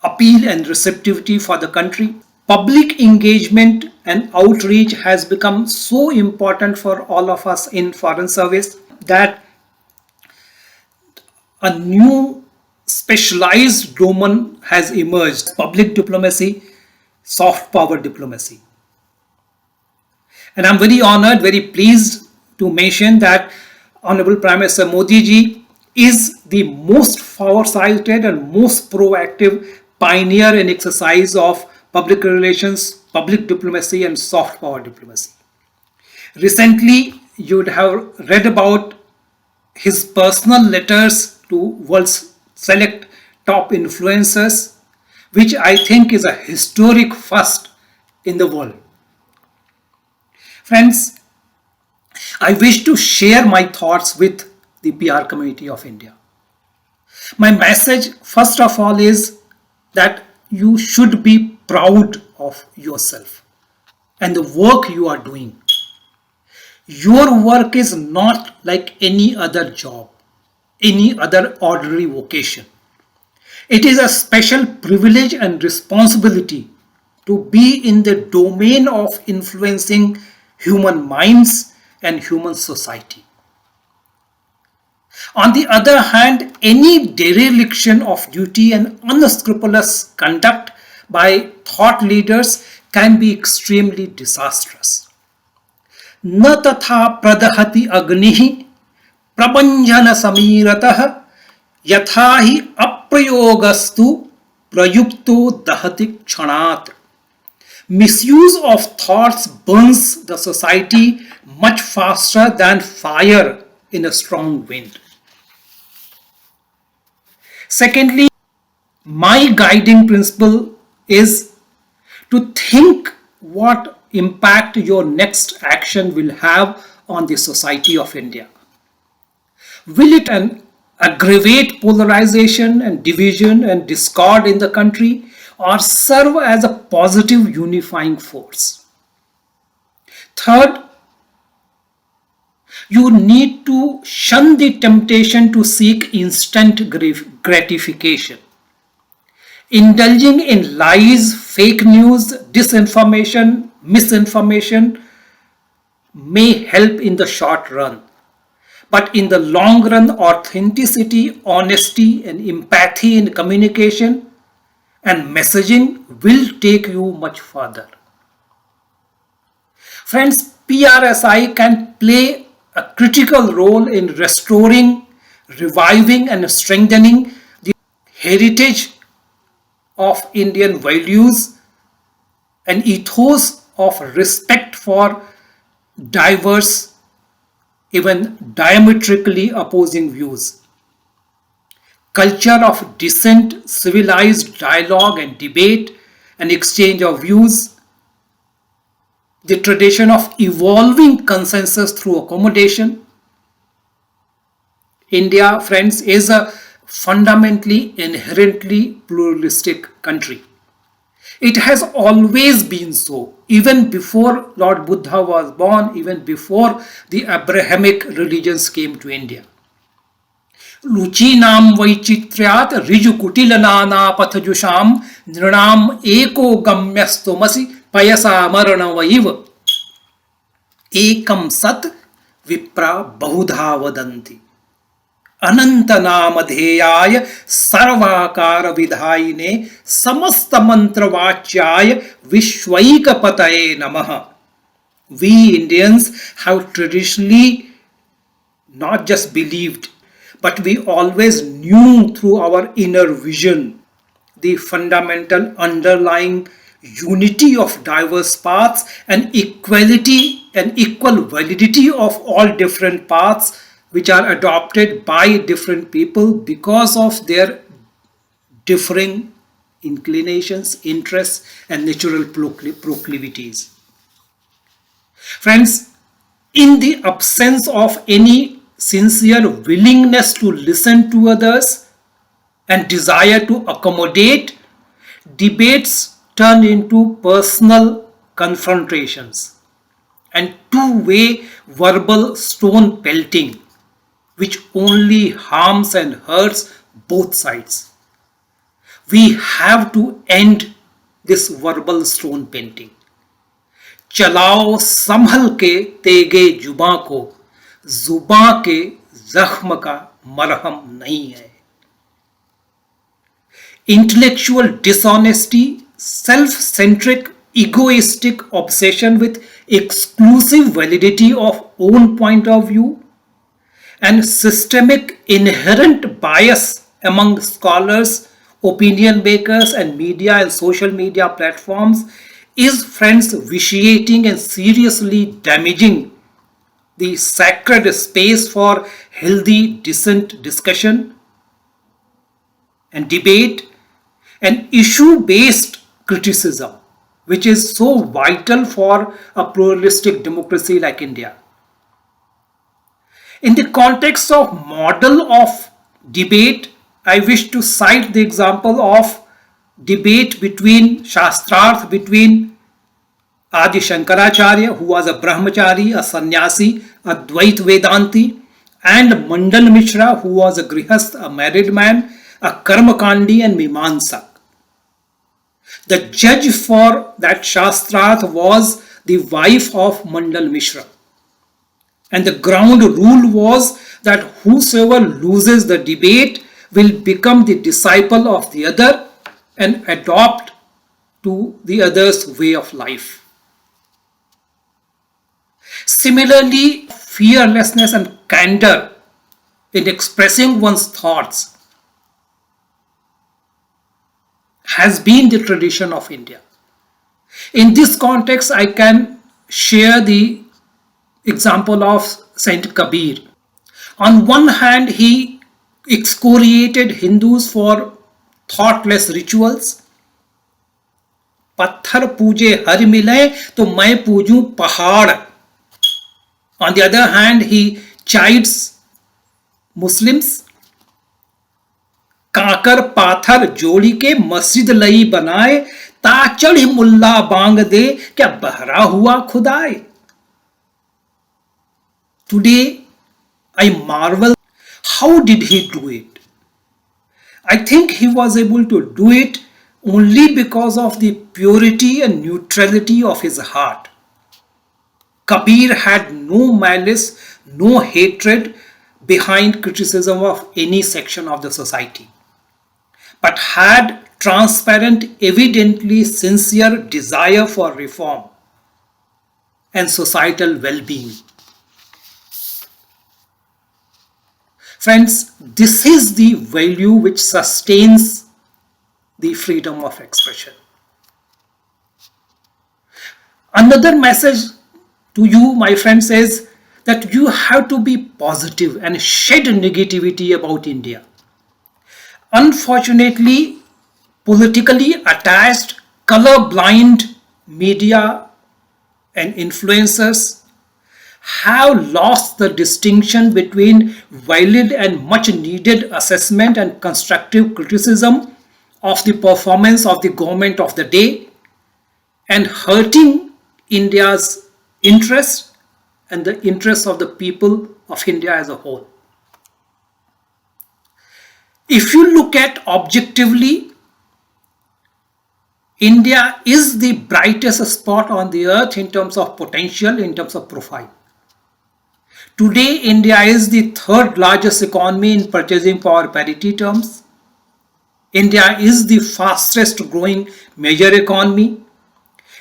appeal and receptivity for the country. Public engagement and outreach has become so important for all of us in foreign service that a new specialized domain has emerged: public diplomacy, soft power diplomacy. And I'm very honored, very pleased to mention that Honorable Prime Minister Modi ji is the most foresighted and most proactive pioneer in exercise of public relations, public diplomacy and soft power diplomacy. Recently, you would have read about his personal letters to world's select top influencers, which I think is a historic first in the world. Friends, I wish to share my thoughts with the PR community of India. My message, first of all, is that you should be proud of yourself and the work you are doing. Your work is not like any other job, any other ordinary vocation. It is a special privilege and responsibility to be in the domain of influencing human minds and human society. On the other hand, any dereliction of duty and unscrupulous conduct by thought leaders can be extremely disastrous. न तथा प्रदहति अग्निः प्रभंजन समीरतः यथा हि अप्रयोगस्तु प्रयुक्तो दहति क्षणात्. Misuse of thoughts burns the society much faster than fire in a strong wind. Secondly, my guiding principle is to think what impact your next action will have on the society of India. Will it aggravate polarization and division and discord in the country, or serve as a positive unifying force? Third, you need to shun the temptation to seek instant gratification. Indulging in lies, fake news, disinformation, misinformation may help in the short run. But in the long run, authenticity, honesty, and empathy in communication and messaging will take you much further. Friends, PRSI can play a critical role in restoring, reviving, and strengthening the heritage of Indian values and ethos of respect for diverse, even diametrically opposing views. Culture of decent, civilized dialogue and debate and exchange of views. The tradition of evolving consensus through accommodation. India, friends, is a fundamentally, inherently pluralistic country. It has always been so, even before Lord Buddha was born, even before the Abrahamic religions came to India. Luchinam vaichitriat rijukutilana pathajusham nrinam eko gamyastomasi payasa marana vaiva ekam sat vipra bahudha vadanti अनंत नाम ध्येयाय सर्वाकार विधायिने समस्त मंत्र वाच्याय विश्वैक पतये नमः. We Indians have traditionally not just believed, but we always knew through our inner vision the fundamental underlying unity of diverse paths and equality and equal validity of all different paths which are adopted by different people because of their differing inclinations, interests, and natural proclivities. Friends, in the absence of any sincere willingness to listen to others and desire to accommodate, debates turn into personal confrontations and two-way verbal stone pelting, which only harms and hurts both sides. We have to end this verbal stone pelting. चलाओ संभल के तेगे जुबां को, जुबां के जख्म का मरहम नहीं है. Intellectual dishonesty, self-centric, egoistic obsession with exclusive validity of own point of view, and systemic inherent bias among scholars, opinion makers, and media and social media platforms is, friends, vitiating and seriously damaging the sacred space for healthy, decent discussion and debate and issue-based criticism, which is so vital for a pluralistic democracy like India. In the context of model of debate, I wish to cite the example of debate between Shastrarth between Adi Shankaracharya, who was a Brahmachari, a sannyasi, a Dvait Vedanti, and Mandal Mishra, who was a Grihast, a married man, a Karmakandi and Mimamsak. The judge for that Shastrarth was the wife of Mandal Mishra. And the ground rule was that whosoever loses the debate will become the disciple of the other and adopt to the other's way of life. Similarly, fearlessness and candor in expressing one's thoughts has been the tradition of India. In this context, I can share the example of Saint Kabir. On one hand, he excoriated Hindus for thoughtless rituals. पत्थर पूजे हर मिले तो मैं पूजूं पहाड़. On the other hand, he chides Muslims. काकर पाथर जोड़ी के मस्जिद लई बनाए ता चढ़ी मुल्ला बांग दे क्या बहरा हुआ खुदाए. Today, I marvel, how did he do it? I think he was able to do it only because of the purity and neutrality of his heart. Kabir had no malice, no hatred behind criticism of any section of the society, but had transparent, evidently sincere desire for reform and societal well-being. Friends, this is the value which sustains the freedom of expression. Another message to you, my friends, is that you have to be positive and shed negativity about India. Unfortunately, politically attached, color-blind media and influencers have lost the distinction between valid and much needed assessment and constructive criticism of the performance of the government of the day, and hurting India's interests and the interests of the people of India as a whole. If you look at objectively, India is the brightest spot on the earth in terms of potential, in terms of profile. Today, India is the third largest economy in purchasing power parity terms. India is the fastest growing major economy.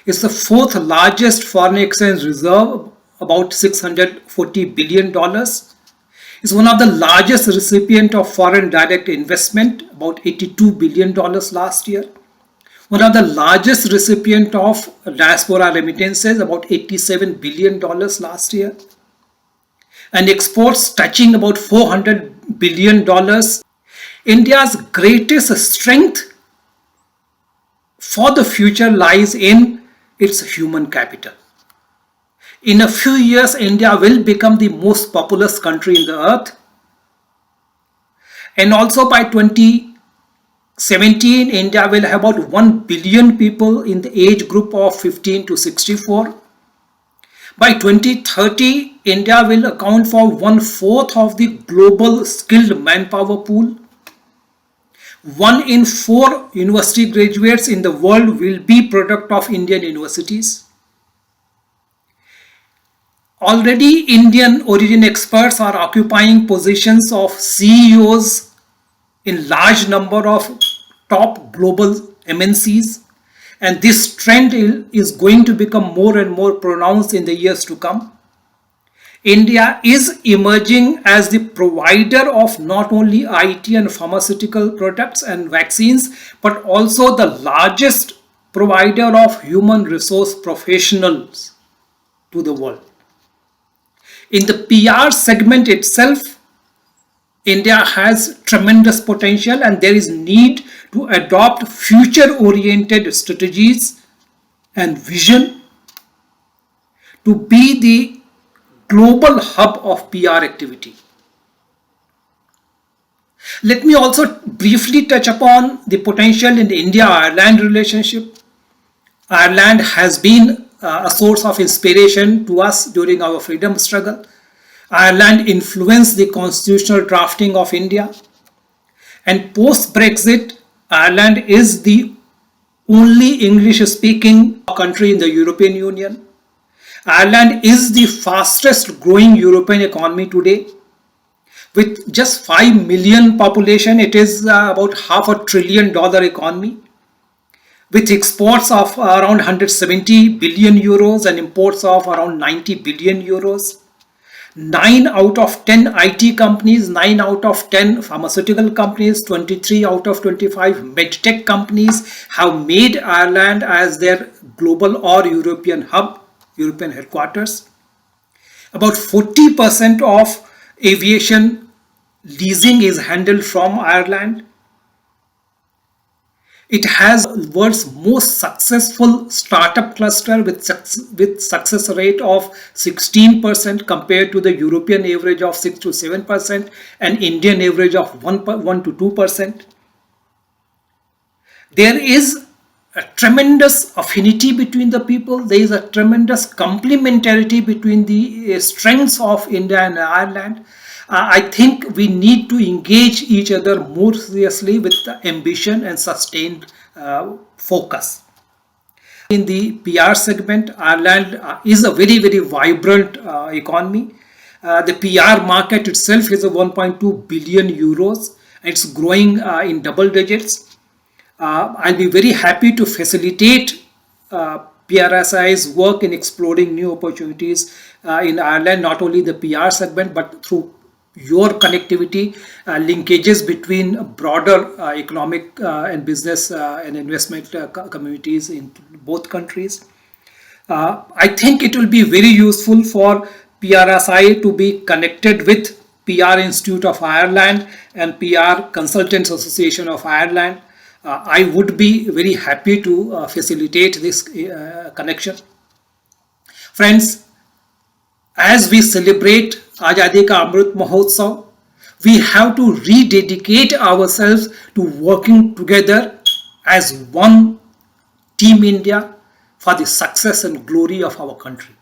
It's the fourth largest foreign exchange reserve, about $640 billion. It's one of the largest recipient of foreign direct investment, about $82 billion last year. One of the largest recipient of diaspora remittances, about $87 billion last year. And exports touching about $400 billion. India's greatest strength for the future lies in its human capital. In a few years, India will become the most populous country in the earth. And also by 2017, India will have about 1 billion people in the age group of 15 to 64. By 2030, India will account for 1/4 of the global skilled manpower pool. 1 in 4 university graduates in the world will be product of Indian universities. Already, Indian origin experts are occupying positions of CEOs in large number of top global MNCs, and this trend is going to become more and more pronounced in the years to come. India is emerging as the provider of not only IT and pharmaceutical products and vaccines, but also the largest provider of human resource professionals to the world. In the PR segment itself, India has tremendous potential, and there is need to adopt future-oriented strategies and vision to be the global hub of PR activity. Let me also briefly touch upon the potential in the India-Ireland relationship. Ireland has been a source of inspiration to us during our freedom struggle. Ireland influenced the constitutional drafting of India. And post-Brexit, Ireland is the only English-speaking country in the European Union. Ireland is the fastest growing European economy today. With just 5 million population, it is about $500 billion economy. With exports of around 170 billion euros and imports of around 90 billion euros. 9 out of 10 IT companies, 9 out of 10 pharmaceutical companies, 23 out of 25 medtech companies have made Ireland as their global or European hub, European headquarters. About 40% of aviation leasing is handled from Ireland. It has the world's most successful startup cluster with success rate of 16% compared to the European average of 6 to 7% and Indian average of 1 to 2%. There is a tremendous affinity between the people. There is a tremendous complementarity between the strengths of India and Ireland. I think we need to engage each other more seriously with the ambition and sustained focus. In the PR segment, Ireland is a very, very vibrant economy. The PR market itself is a 1.2 billion euros. It's growing in double digits. I'll be very happy to facilitate PRSI's work in exploring new opportunities in Ireland, not only the PR segment, but through your connectivity, linkages between broader economic and business and investment communities in both countries. I think it will be very useful for PRSI to be connected with PR Institute of Ireland and PR Consultants Association of Ireland. I would be very happy to facilitate this connection. Friends, as we celebrate Azadi Ka Amrit Mahotsav, we have to rededicate ourselves to working together as one Team India for the success and glory of our country.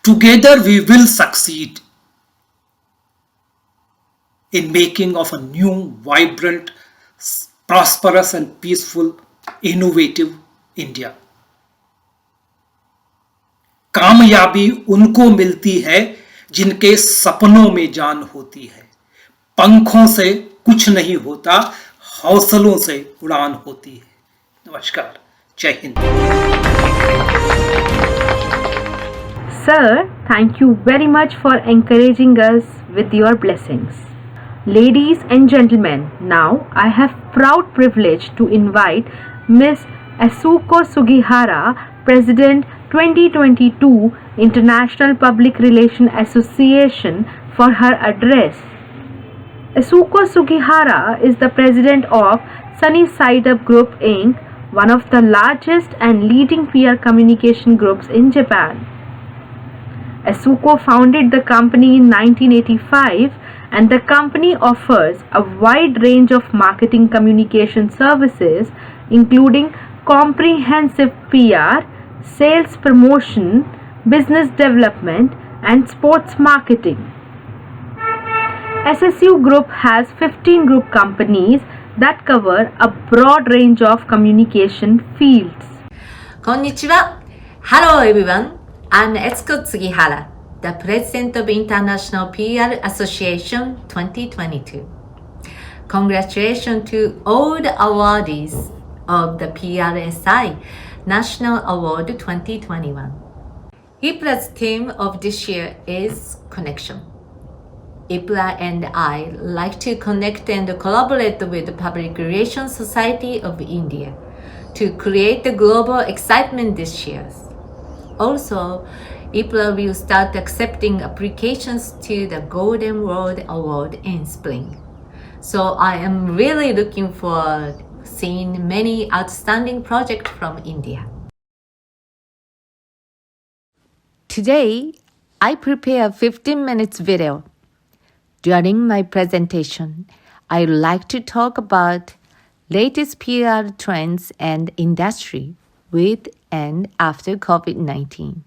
Together we will succeed in making of a new, vibrant, prosperous and peaceful, innovative India. कामयाबी उनको मिलती है जिनके सपनों में जान होती है. पंखों से कुछ नहीं होता, हौसलों से उड़ान होती है. नमस्कार. जय Hind. Sir, thank you very much for encouraging us with your blessings. Ladies and gentlemen, now I have proud privilege to invite Ms. Asuko Sugihara, President 2022 International Public Relations Association, for her address. Asuko Sugihara is the president of Sunny Side Up Group Inc., one of the largest and leading PR communication groups in Japan. Asuko founded the company in 1985, and the company offers a wide range of marketing communication services, including comprehensive PR, sales promotion, business development, and sports marketing. SSU Group has 15 group companies that cover a broad range of communication fields. Konnichiwa. Hello everyone. I'm Etsuko Tsugihara, the President of International PR Association 2022. Congratulations to all the awardees of the PRSI National Award 2021. Ipra's theme of this year is Connection. Ipra and I like to connect and collaborate with the Public Relations Society of India to create the global excitement this year. Also, Ipra will start accepting applications to the Golden World Award in spring. So I am really looking forward seeing many outstanding projects from India. Today, I prepare a 15 minutes video. During my presentation, I like to talk about latest PR trends and industry with and after COVID-19.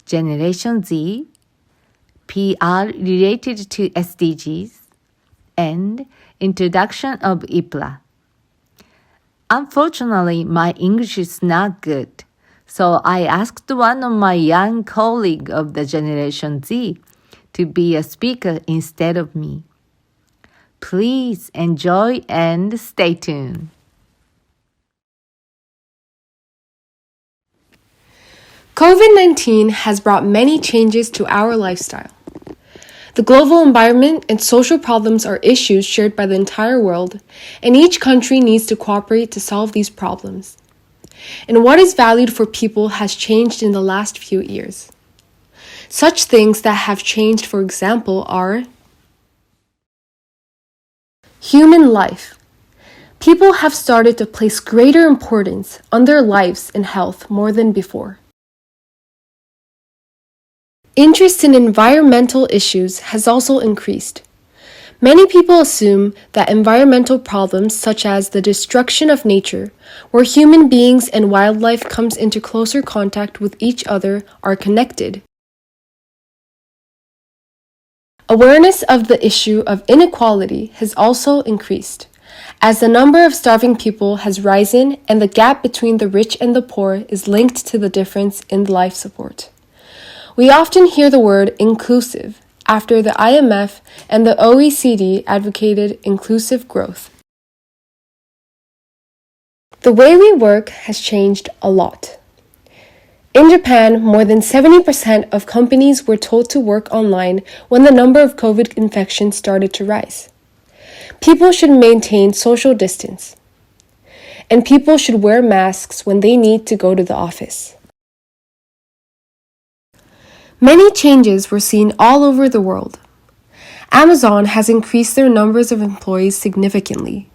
Generation Z, PR related to SDGs, and introduction of Ipra. Unfortunately, my English is not good, so I asked one of my young colleagues of the Generation Z to be a speaker instead of me. Please enjoy and stay tuned. COVID-19 has brought many changes to our lifestyle. The global environment and social problems are issues shared by the entire world, and each country needs to cooperate to solve these problems. And what is valued for people has changed in the last few years. Such things that have changed, for example, are human life. People have started to place greater importance on their lives and health more than before. Interest in environmental issues has also increased. Many people assume that environmental problems such as the destruction of nature, where human beings and wildlife comes into closer contact with each other, are connected. Awareness of the issue of inequality has also increased, as the number of starving people has risen and the gap between the rich and the poor is linked to the difference in life support. We often hear the word inclusive after the IMF and the OECD advocated inclusive growth. The way we work has changed a lot. In Japan, more than 70% of companies were told to work online when the number of COVID infections started to rise. People should maintain social distance, and people should wear masks when they need to go to the office. Many changes were seen all over the world. Amazon has increased their numbers of employees significantly.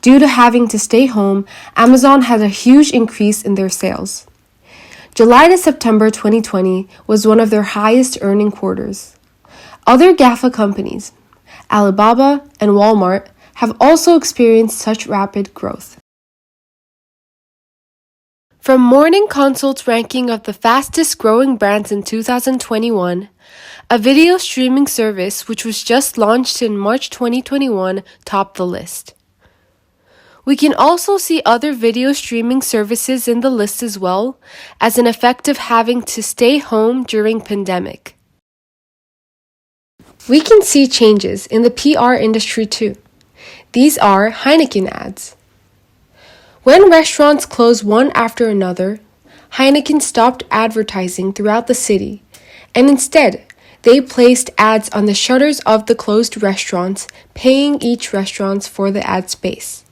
Due to having to stay home, Amazon had a huge increase in their sales. July to September 2020 was one of their highest earning quarters. Other GAFA companies, Alibaba and Walmart, have also experienced such rapid growth. From Morning Consult's ranking of the fastest growing brands in 2021, a video streaming service which was just launched in March 2021 topped the list. We can also see other video streaming services in the list as well, as an effect of having to stay home during pandemic. We can see changes in the PR industry too. These are Heineken ads. When restaurants closed one after another, Heineken stopped advertising throughout the city, and instead, they placed ads on the shutters of the closed restaurants, paying each restaurant for the ad space.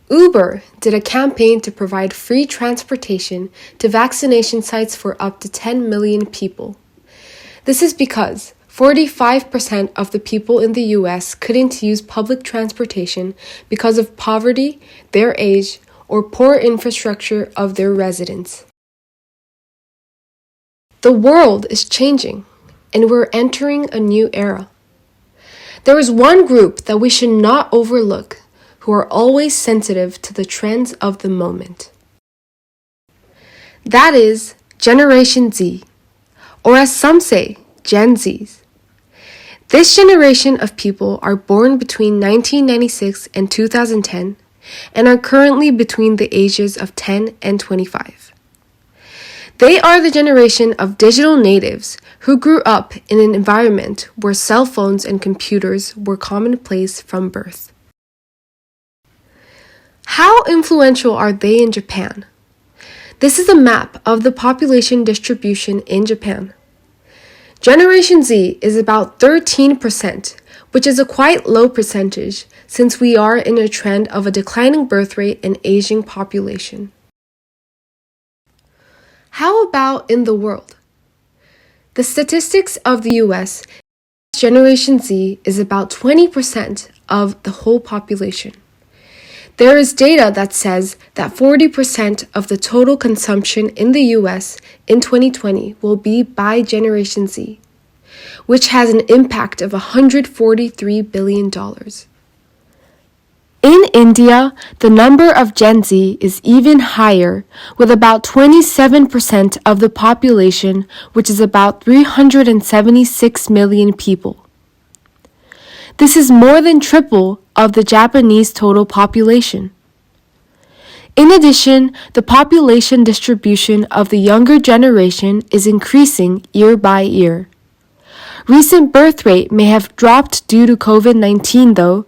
Uber did a campaign to provide free transportation to vaccination sites for up to 10 million people. This is because 45% of the people in the US couldn't use public transportation because of poverty, their age, or poor infrastructure of their residents. The world is changing, and we're entering a new era. There is one group that we should not overlook, who are always sensitive to the trends of the moment. That is Generation Z, or as some say, Gen Zs. This generation of people are born between 1996 and 2010 and are currently between the ages of 10 and 25. They are the generation of digital natives who grew up in an environment where cell phones and computers were commonplace from birth. How influential are they in Japan? This is a map of the population distribution in Japan. Generation Z is about 13%, which is a quite low percentage since we are in a trend of a declining birth rate and aging population. How about in the world? The statistics of the US, Generation Z is about 20% of the whole population. There is data that says that 40% of the total consumption in the US in 2020 will be by Generation Z, which has an impact of $143 billion. In India, the number of Gen Z is even higher, with about 27% of the population, which is about 376 million people. This is more than triple of the Japanese total population. In addition, the population distribution of the younger generation is increasing year by year. Recent birth rate may have dropped due to COVID-19 though,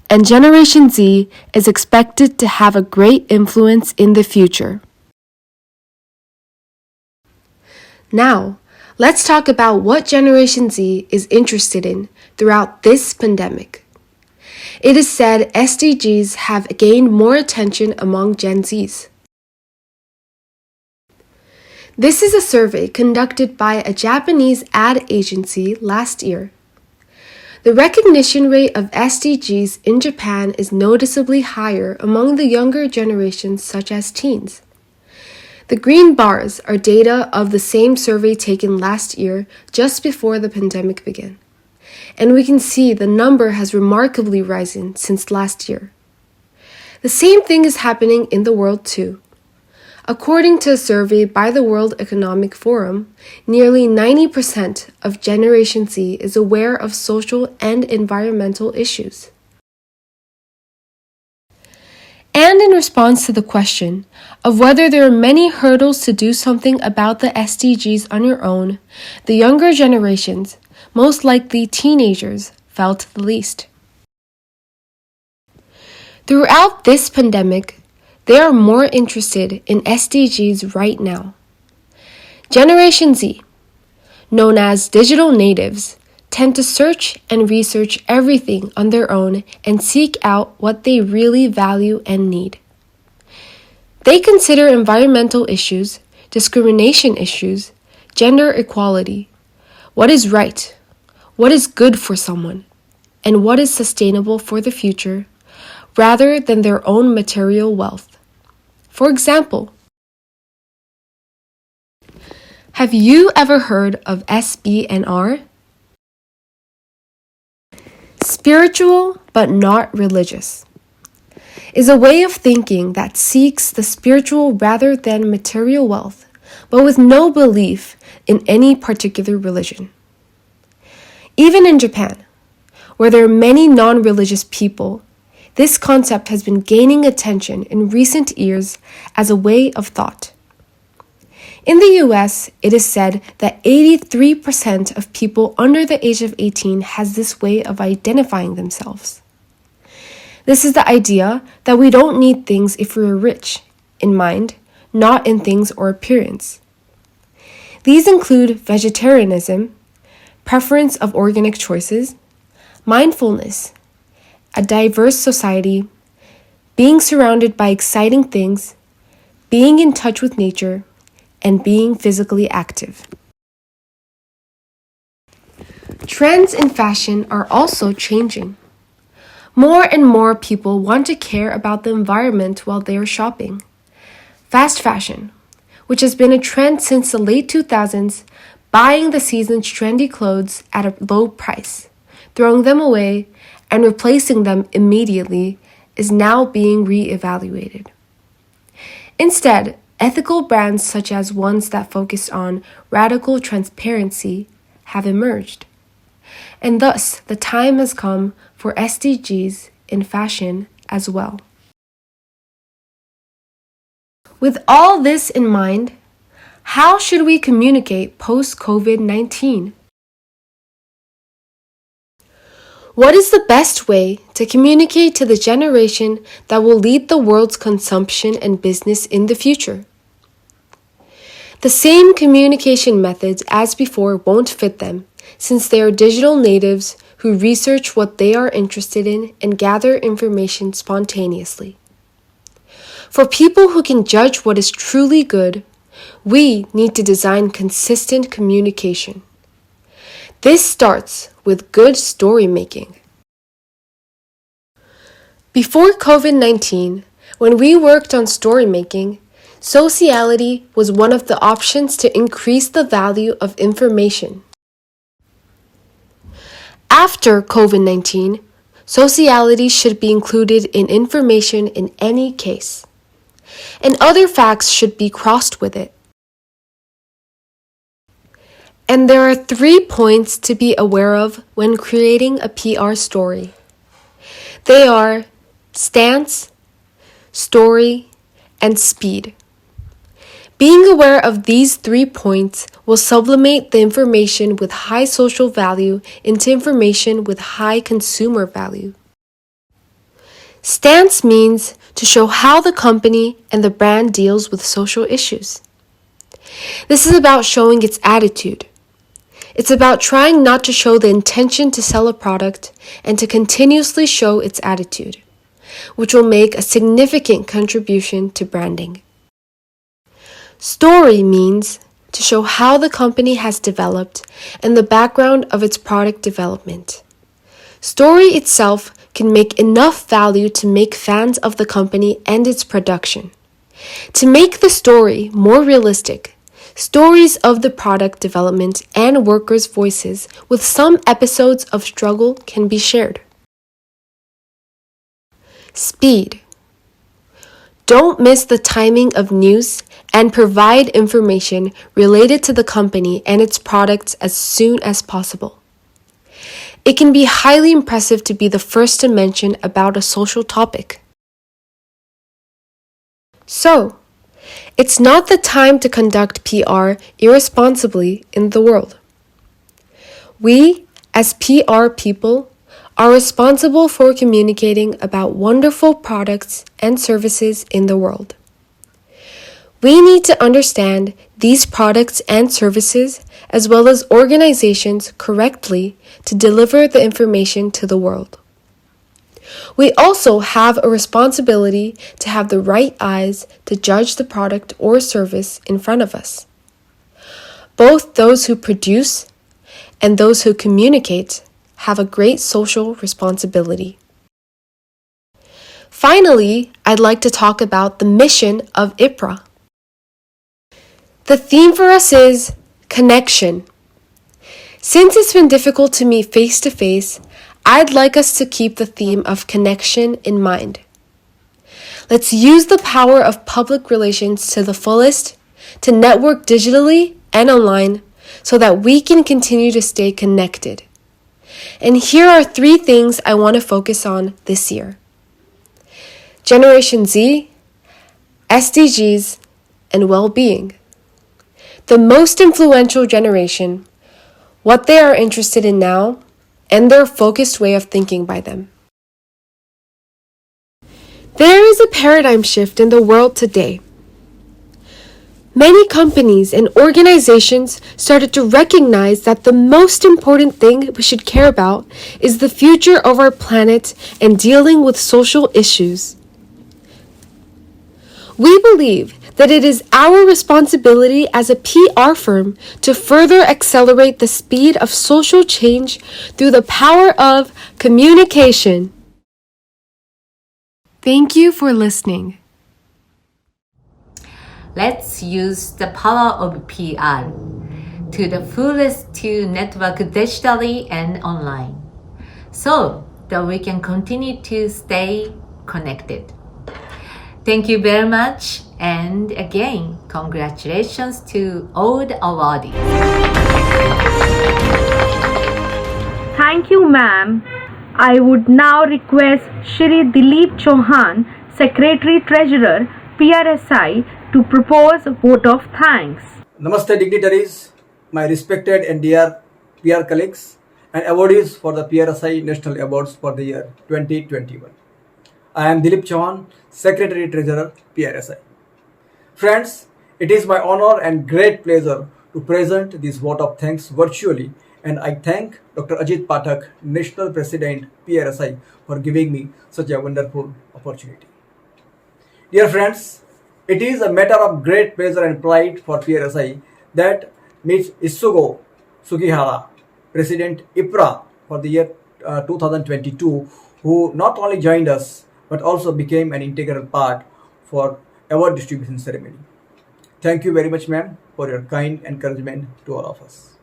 and Generation Z is expected to have a great influence in the future. Now, let's talk about what Generation Z is interested in throughout this pandemic. It is said SDGs have gained more attention among Gen Zs. This is a survey conducted by a Japanese ad agency last year. The recognition rate of SDGs in Japan is noticeably higher among the younger generations such as teens. The green bars are data of the same survey taken last year just before the pandemic began. And we can see the number has remarkably risen since last year. The same thing is happening in the world too. According to a survey by the World Economic Forum, nearly 90% of Generation Z is aware of social and environmental issues. And in response to the question of whether there are many hurdles to do something about the SDGs on your own, the younger generations, most likely teenagers, felt the least. Throughout this pandemic, they are more interested in SDGs right now. Generation Z, known as digital natives, tend to search and research everything on their own and seek out what they really value and need. They consider environmental issues, discrimination issues, gender equality, what is right, what is good for someone, and what is sustainable for the future, rather than their own material wealth. For example, have you ever heard of SBNR? Spiritual but not religious is a way of thinking that seeks the spiritual rather than material wealth, but with no belief in any particular religion. Even in Japan, where there are many non-religious people, this concept has been gaining attention in recent years as a way of thought. In the US, it is said that 83% of people under the age of 18 has this way of identifying themselves. This is the idea that we don't need things if we're rich, in mind, not in things or appearance. These include vegetarianism, preference of organic choices, mindfulness, a diverse society, being surrounded by exciting things, being in touch with nature, and being physically active. Trends in fashion are also changing. More and more people want to care about the environment while they are shopping. Fast fashion, which has been a trend since the late 2000s, buying the season's trendy clothes at a low price, throwing them away, and replacing them immediately, is now being re-evaluated. Instead, ethical brands such as ones that focus on radical transparency have emerged. And thus, the time has come for SDGs in fashion as well. With all this in mind, how should we communicate post-COVID-19? What is the best way to communicate to the generation that will lead the world's consumption and business in the future? The same communication methods as before won't fit them, since they are digital natives who research what they are interested in and gather information spontaneously. For people who can judge what is truly good, we need to design consistent communication. This starts with good story making. Before COVID 19, when we worked on story making, sociality was one of the options to increase the value of information. After COVID 19, sociality should be included in information in any case, and other facts should be crossed with it. And there are 3 points to be aware of when creating a PR story. They are stance, story, and speed. Being aware of these 3 points will sublimate the information with high social value into information with high consumer value. Stance means to show how the company and the brand deals with social issues. This is about showing its attitude. It's about trying not to show the intention to sell a product and to continuously show its attitude, which will make a significant contribution to branding. Story means to show how the company has developed and the background of its product development. Story itself can make enough value to make fans of the company and its production. To make the story more realistic, stories of the product development and workers' voices with some episodes of struggle can be shared. Speed. Don't miss the timing of news and provide information related to the company and its products as soon as possible. It can be highly impressive to be the first to mention about a social topic. So, it's not the time to conduct PR irresponsibly in the world. We, as PR people, are responsible for communicating about wonderful products and services in the world. We need to understand these products and services as well as organizations correctly to deliver the information to the world. We also have a responsibility to have the right eyes to judge the product or service in front of us. Both those who produce and those who communicate have a great social responsibility. Finally, I'd like to talk about the mission of Ipra. The theme for us is connection. Since it's been difficult to meet face to face, I'd like us to keep the theme of connection in mind. Let's use the power of public relations to the fullest to network digitally and online so that we can continue to stay connected. And here are 3 things I want to focus on this year: Generation Z, SDGs, and well-being. The most influential generation, what they are interested in now, and their focused way of thinking by them. There is a paradigm shift in the world today. Many companies and organizations started to recognize that the most important thing we should care about is the future of our planet and dealing with social issues. We believe that it is our responsibility as a PR firm to further accelerate the speed of social change through the power of communication. Thank you for listening. Let's use the power of PR to the fullest to network digitally and online so that we can continue to stay connected. Thank you very much, and again, congratulations to all the awardees. Thank you, ma'am. I would now request Shri Dilip Chauhan, Secretary Treasurer, PRSI, to propose a vote of thanks. Namaste dignitaries, my respected and dear PR colleagues and awardees for the PRSI National Awards for the year 2021. I am Dilip Chauhan, Secretary Treasurer, PRSI. Friends, it is my honor and great pleasure to present this vote of thanks virtually, and I thank Dr. Ajit Pathak, National President, PRSI, for giving me such a wonderful opportunity. Dear friends, it is a matter of great pleasure and pride for PRSI that Ms. Isugo Sugihara, President Ipra for the year 2022, who not only joined us but also became an integral part for award distribution ceremony. Thank you very much, ma'am, for your kind encouragement to all of us.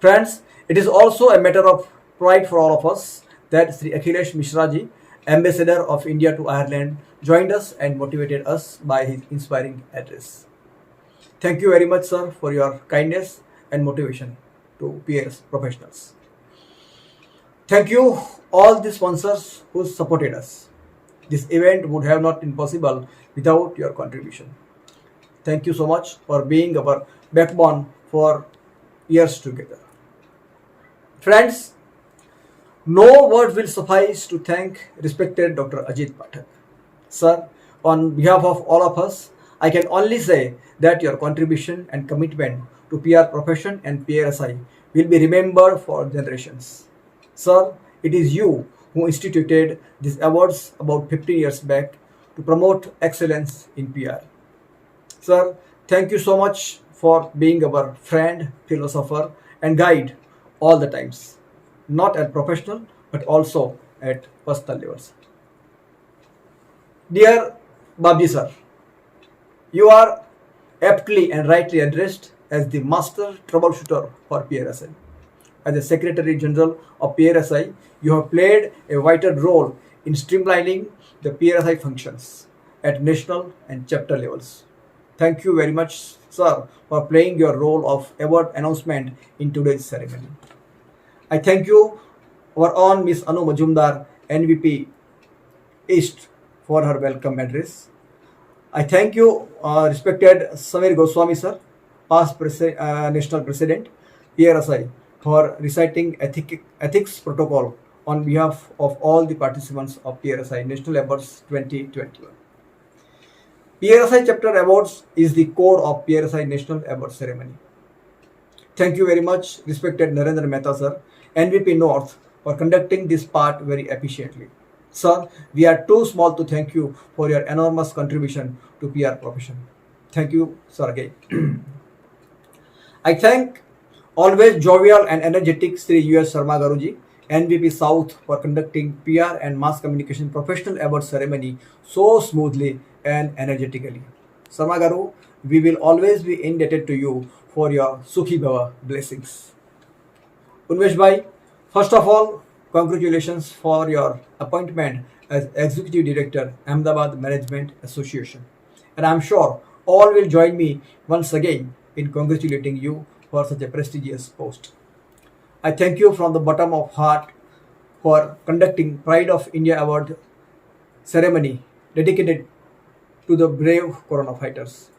Friends, it is also a matter of pride for all of us that Sri Akhilesh Mishra ji, Ambassador of India to Ireland, joined us and motivated us by his inspiring address. Thank you very much, sir, for your kindness and motivation to PRS professionals. Thank you all the sponsors who supported us. This event would have not been possible without your contribution. Thank you so much for being our backbone for years together. Friends, no word will suffice to thank respected Dr. Ajit Pathak. Sir, on behalf of all of us, I can only say that your contribution and commitment to PR profession and PRSI will be remembered for generations. Sir, it is you who instituted these awards about 50 years back to promote excellence in PR. Sir, thank you so much for being our friend, philosopher, and guide all the times, not at professional but also at personal levels. Dear Babji sir, you are aptly and rightly addressed as the master troubleshooter for PRSI. As the Secretary General of PRSI, you have played a vital role in streamlining the PRSI functions at national and chapter levels. Thank you very much, sir, for playing your role of award announcement in today's ceremony. I thank you, our own Miss Anu Majumdar, NVP East, for her welcome address. I thank you, respected Samir Goswami, sir, past National President, PRSI, for reciting ethics protocol on behalf of all the participants of PRSI National Awards 2021. PRSI Chapter Awards is the core of PRSI National Awards ceremony. Thank you very much, respected Narendra Mehta, sir, NVP North, for conducting this part very efficiently. Sir, we are too small to thank you for your enormous contribution to PR profession. Thank you, sir, again. I thank always jovial and energetic Sri U.S. Sharma Garuji, NVP South, for conducting PR and Mass Communication Professional Award ceremony so smoothly and energetically. Sharma Garu, we will always be indebted to you for your Sukhi Bhava blessings. Unmesh Bhai, first of all, congratulations for your appointment as Executive Director, Ahmedabad Management Association. And I am sure all will join me once again in congratulating you for such a prestigious post. I thank you from the bottom of heart for conducting Pride of India Award ceremony dedicated to the brave Corona fighters.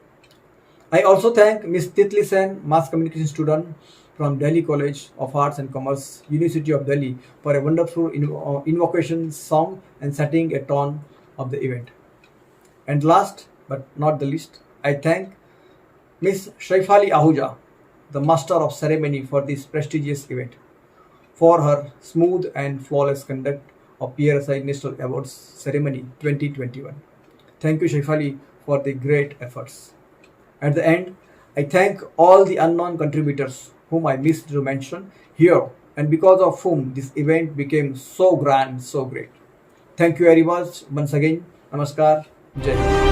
I also thank Ms. Titli Sen, Mass Communication student from Delhi College of Arts and Commerce, University of Delhi, for a wonderful invocation song and setting a tone of the event. And last but not the least, I thank Ms. Shaifali Ahuja, the Master of Ceremony for this prestigious event, for her smooth and flawless conduct of PRSI National Awards Ceremony 2021. Thank you, Shaifali, for the great efforts. At the end, I thank all the unknown contributors whom I missed to mention here and because of whom this event became so grand, so great. Thank you very much once again. Namaskar. Jai Hind.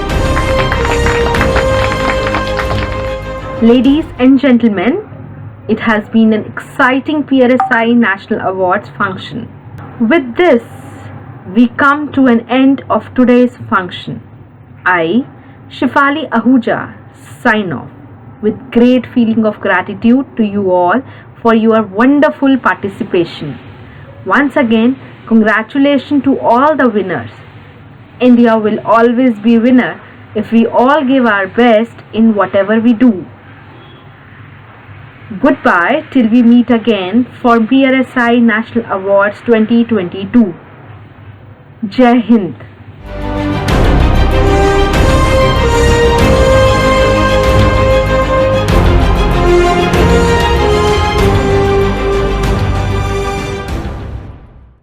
Ladies and gentlemen, it has been an exciting PRSI National Awards function. With this, we come to an end of today's function. I, Shifali Ahuja, sign off with great feeling of gratitude to you all for your wonderful participation. Once again, congratulations to all the winners. India will always be winner if we all give our best in whatever we do. Goodbye till we meet again for PRSI National Awards 2022. Jai Hind.